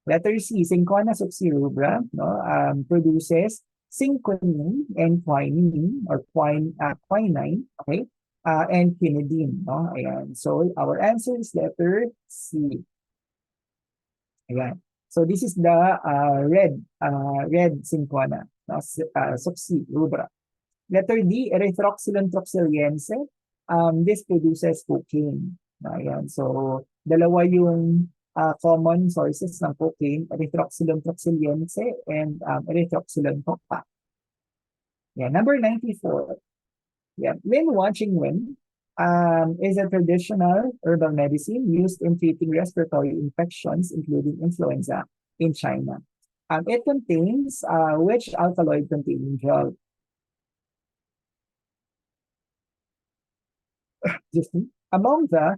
Letter C, Cinchona subsirubra, no, produces cinchonine and quinine or quinine, okay, and quinidine, no, ayan. So our answer is letter C. Ayan. So this is the red cinchona, no, subsirubra. Letter D, erythroxylon troxyliense. This produces cocaine. Ayan. So, dalawa yung common sources ng cocaine, erythroxylon troxyliense and erythroxylon tocpa. Yeah, number 94. Yeah, Lin Wanching Wen is a traditional herbal medicine used in treating respiratory infections, including influenza, in China. It contains which alkaloid-containing drug? Among the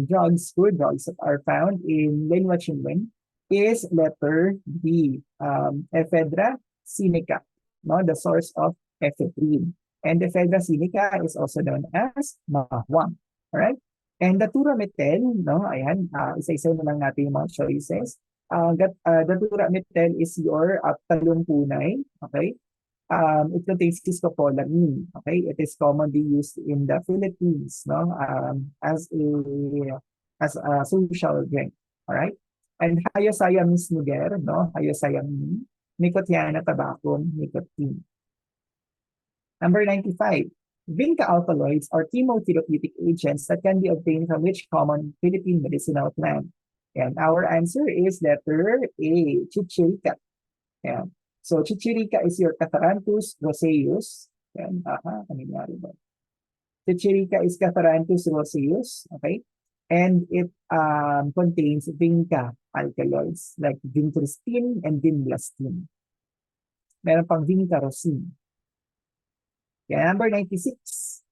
drugs, food drugs that are found in Lin Wachingwen is letter B, ephedra sinica, no, the source of ephedrine. And ephedra sinica is also known as mahwang. All right? And datura metel, no, ayan, isa-isa na lang natin yung mga choices. Datura metel is your talungpunay, okay? It contains scopolamine. Okay, it is commonly used in the Philippines, no, as a social drink. All right, and Hyoscyamus niger, no, Hyoscyamin, Nicotiana tabacum, nicotine. Number 95. Vinca alkaloids are chemotherapeutic agents that can be obtained from which common Philippine medicinal plant? And our answer is letter A, chichirica. Yeah. So, chichirica is your Catharanthus roseus. Yan, nangyari ba? Chichirica is Catharanthus roseus, okay? And it contains vinca alkaloids like vincristine and vinblastine. Meron pang vincarosine. Yeah, number 96.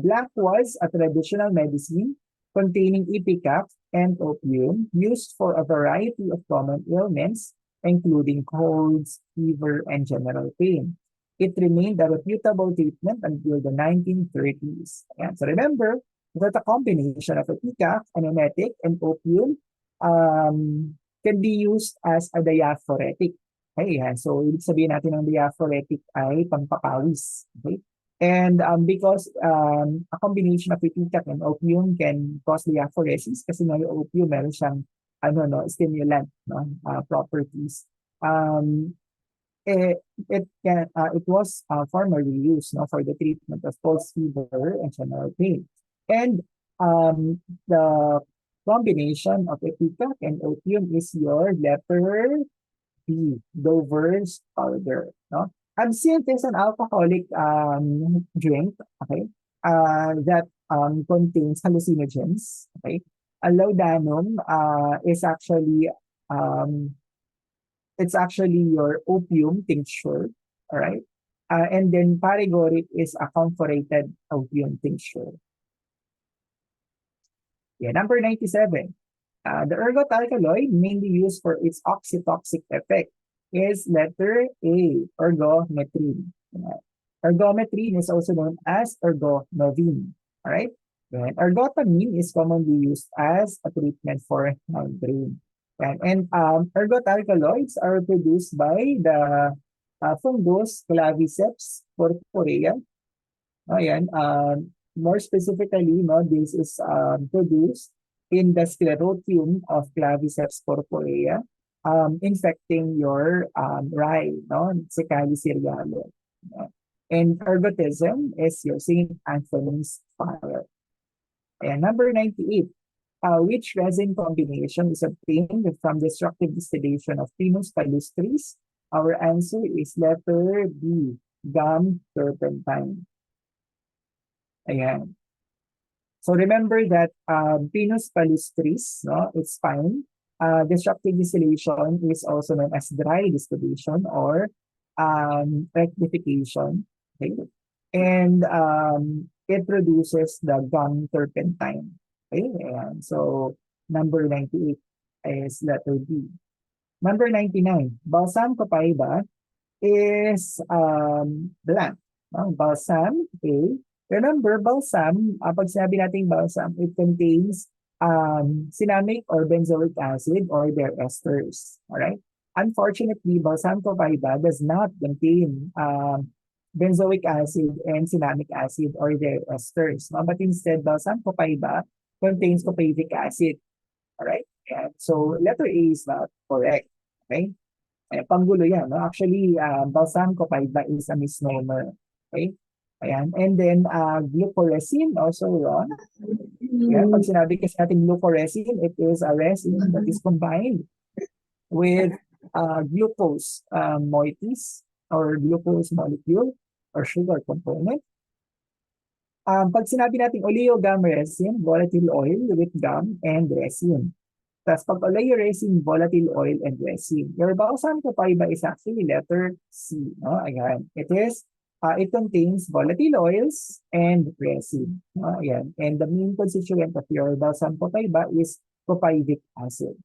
Black was a traditional medicine containing ipecac and opium used for a variety of common ailments including colds, fever, and general pain. It remained a reputable treatment until the 1930s. Ayan. So remember that a combination of ipecac, an emetic, and opium can be used as a diaphoretic. Okay, yan. So ibig sabihin natin ng diaphoretic ay pampapawis. Okay? And because a combination of ipecac and opium can cause diaphoresis kasi nga yung opium meron siyang stimulant, no, properties. It was formerly used, no, for the treatment of cold fever and general pain. And the combination of ipecac and opium is your letter B, Dover's powder, no. Absinthe is an alcoholic drink, okay, that contains hallucinogens, okay. Laudanum is actually it's actually your opium tincture, all right? And then paregoric is a comforted opium tincture. Yeah, number 97. The ergot alkaloid, mainly used for its oxytoxic effect, is letter A, ergometrine. Ergometrine is also known as ergonovine. All right? And ergotamine is commonly used as a treatment for migraine. And ergot alkaloids are produced by the fungus Claviceps purpurea. Ayan, more specifically, no, this is produced in the sclerotium of claviceps purpurea, infecting your rye, no? Cecali cereale. No? And ergotism is your St. Anthony's fire. And number 98, which resin combination is obtained from destructive distillation of Pinus palustris? Our answer is letter B, gum turpentine. Ayan. So remember that Pinus palustris, no, it's fine. Destructive distillation is also known as dry distillation or rectification. Okay? And it produces the gum turpentine. Okay? And so number 98 is letter B. Number 99, balsam papaya is blank. No? Balsam, okay. Remember, balsam, pag sinabi natin balsam, it contains cinnamic or benzoic acid or their esters. Alright? Unfortunately, balsam papaya does not contain benzoic acid and cinnamic acid or their esters. No? But instead, balsam papaya contains papavic acid. Alright? And so, letter A is not correct. Okay? Panggulo yan. No? Actually, balsam copaiba is a misnomer. Okay? Ayan. And then, glucoresin, also wrong. Yeah, pag sinabi kasi natin glucoresin, it is a resin that is combined with glucose moieties or glucose molecule or sugar component. Pag sinabi natin oleogum resin, volatile oil with gum and resin. Tapos pag oleoresin, volatile oil, and resin. Your balsam papaya is actually letter C. No? Ayan. It contains volatile oils and resin. No? Ayan. And the main constituent of your balsam papaya is papayic acid.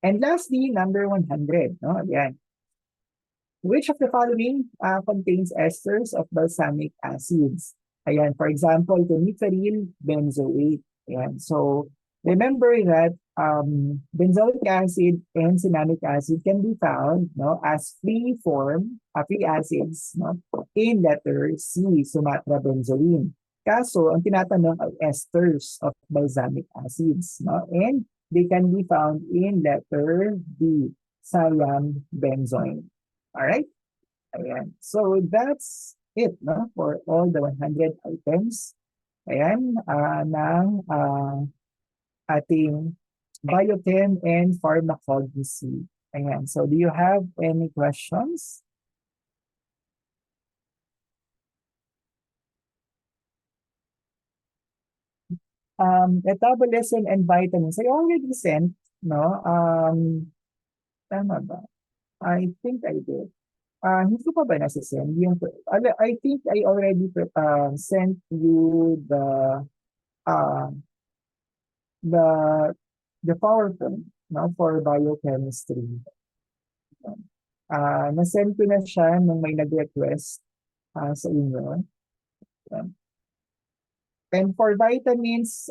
And lastly, number 100. No? Ayan. Which of the following contains esters of balsamic acids? Ayan. For example, coniferyl benzoate. Ayan. So, remember that benzoic acid and cinnamic acid can be found as free acids in letter C, Sumatra benzoin. Kaso, ang tinatanong ay esters of balsamic acids. No? And they can be found in letter D, Siam benzoin. Alright? Ayan. So, that's it for all the 100 items. Ayan, ng ating biochem and pharmacology. Ayan. So, do you have any questions? Metabolism and vitamins. I already sent, no? Tama ba? I think I did. Hindi ko pa ba nasisend? I think I already sent you uh, the the PowerPoint for biochemistry. Na-send ko na siya nung may nag-request sa inyo. And for vitamins,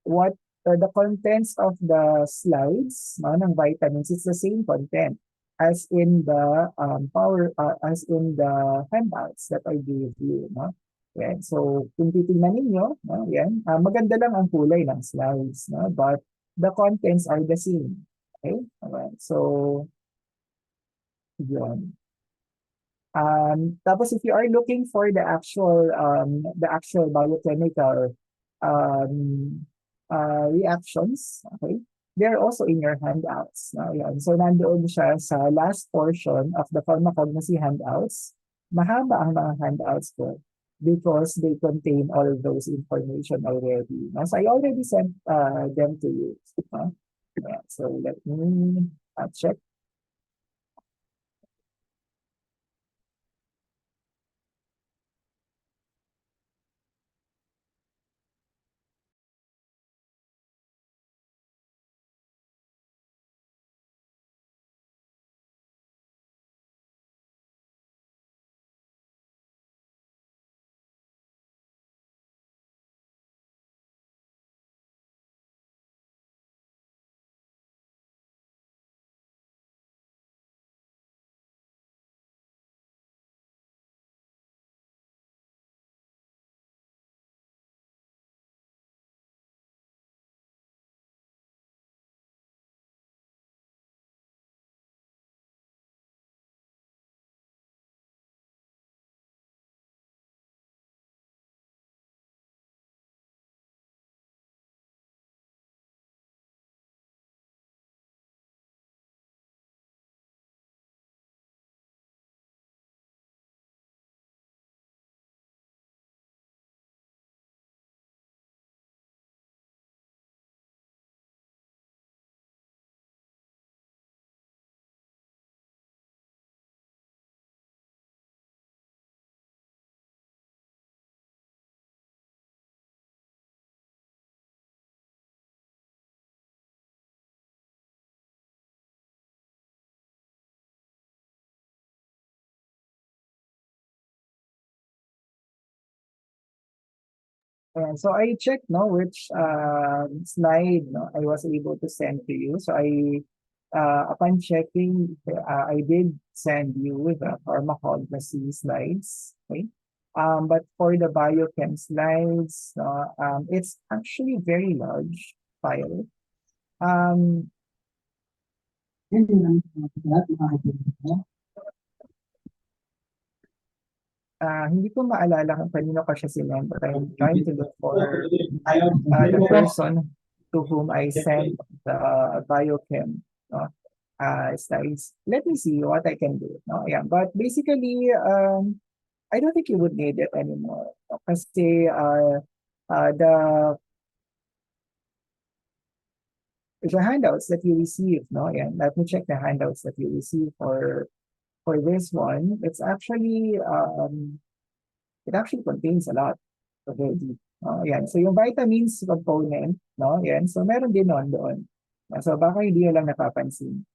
what the contents of the slides ng vitamins, it's the same content as in the handouts that I gave you. Yan. So, kung titingnan ninyo, yan, maganda lang ang kulay ng slides, but the contents are the same. Okay? Alright. So, yun. Tapos if you are looking for the actual biochemical reactions, okay, they're also in your handouts. Yan. So nandoon siya sa last portion of the pharmacognosy handouts. Mahaba ang mga handouts ko because they contain all of those information already. So I already sent them to you. Yeah. So let me check. And so I checked no which slide no I was able to send to you. So I upon checking, I did send you the pharmacology slides. Okay. But for the biochem slides, it's actually very large file. Um, hindi ko maalala kung kanino ko siya sinend, but I'm trying to look for the person to whom I sent the biochem slides. Let me see what I can do. No? Yeah, but basically, I don't think you would need it anymore. Kasi the handouts that you receive, no? Yeah, let me check the handouts that you receive for this one. It actually contains a lot already. Yan. So yung vitamins component, no? Yan. So meron din doon. So baka hindi lang napapansin.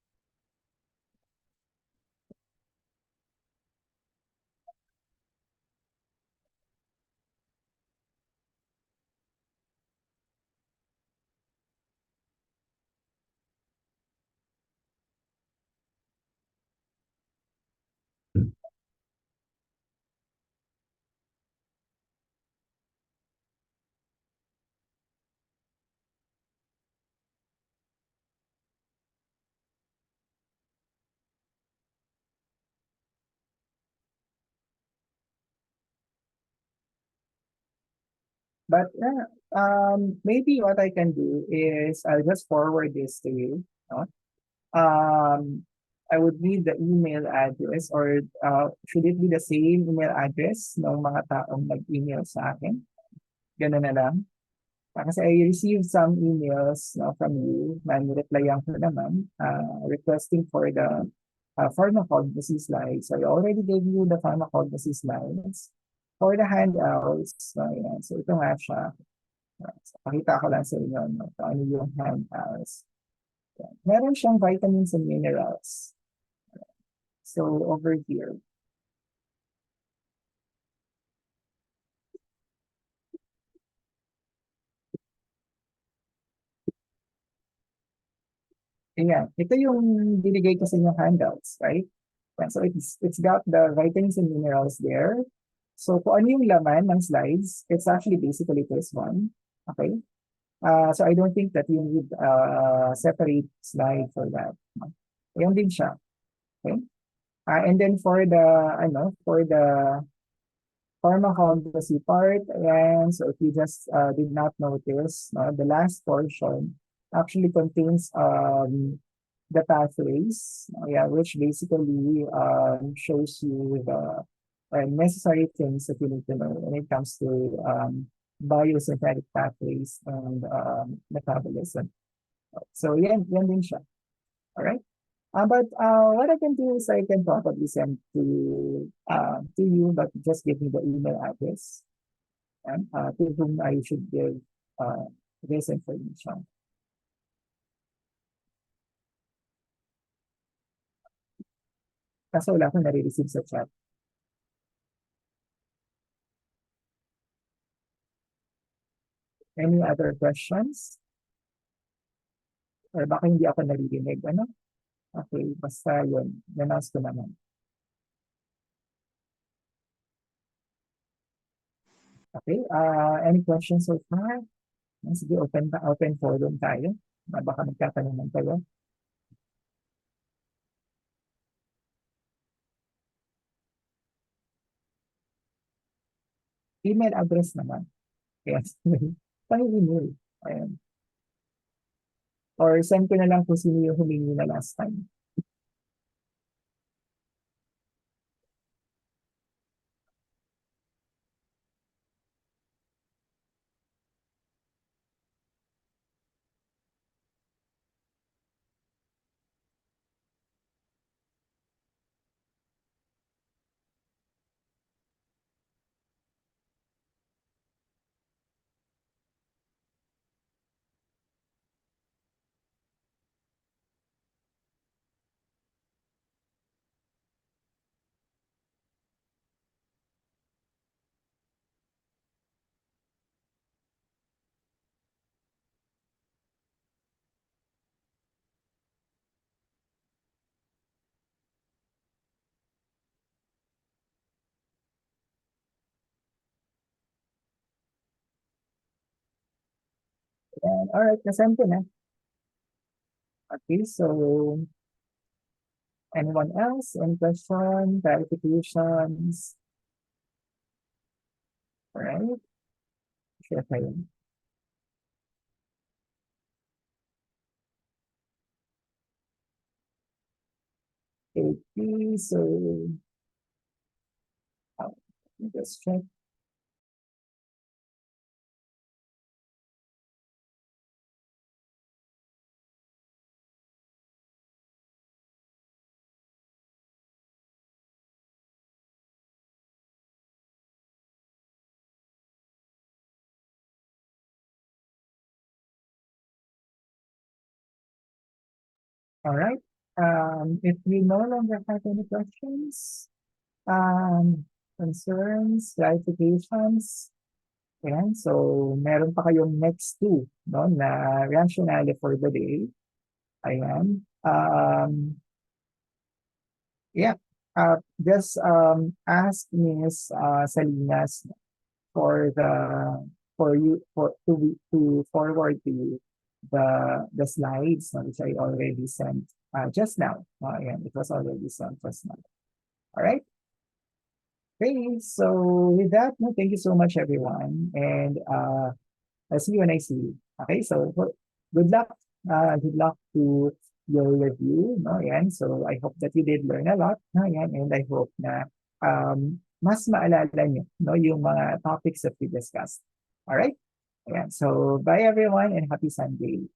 But maybe what I can do is I'll just forward this to you. No? I would need the email address or should it be the same email address ng mga taong nag-email sa akin? Ganun na lang. Kasi I received some emails from you na nireplyan ko naman requesting for the pharmacognosy slides. So I already gave you the pharmacognosy slides. For the handouts, yan. So ito nga siya. So, pakita ko lang sa inyo kung ano yung handouts. Yan. Meron siyang vitamins and minerals. So over here. Ayan. Ito yung binigay ko sa inyong handouts, right? Yan. So it's got the vitamins and minerals there. So kung ano yung laman ng slides, it's actually basically this one. Okay? So I don't think that you need a separate slide for that. Ayan din siya. Okay? And then for the pharmacology part, and so if you just did not notice, the last portion actually contains the pathways, yeah, which basically shows you the necessary things that you need to know when it comes to biosynthetic pathways and metabolism. So yan din siya. All right. But what I can do is I can probably send to you, but just give me the email address and to whom I should give this information. Kaso wala akong nare-receive sa chat. Any other questions? Or baka hindi ako naririnig, ano? Okay, basta yun. Nanas ko naman. Okay, any questions so far? Sige, open forum tayo. Baka magtatanungan kayo. Email address naman. Yes. Pang-email. Ayan. Or send ko na lang kung sino yung humingi na last time. And all right, nasaan ko na? Okay, so anyone else? Any question, clarifications? All right, share kayo. Okay, so let me just check. All right. If you no longer have any questions, um, concerns, clarifications, ayan, so meron pa kayong next two, no, na rationale for the day. Ayan. Yeah. Just ask Miss Salinas for the for you for to forward to you the slides, which I already sent just now. Ayan, it was already sent just now. All right. Okay. So with that, no, thank you so much, everyone, and I'll see you when I see you. Okay, so good luck. Good luck to your review. No? Yan. So I hope that you did learn a lot. No? Yan. And I hope na mas maalala nyo no? Yung mga topics that we discussed. All right? Ayan. So bye everyone and happy Sunday.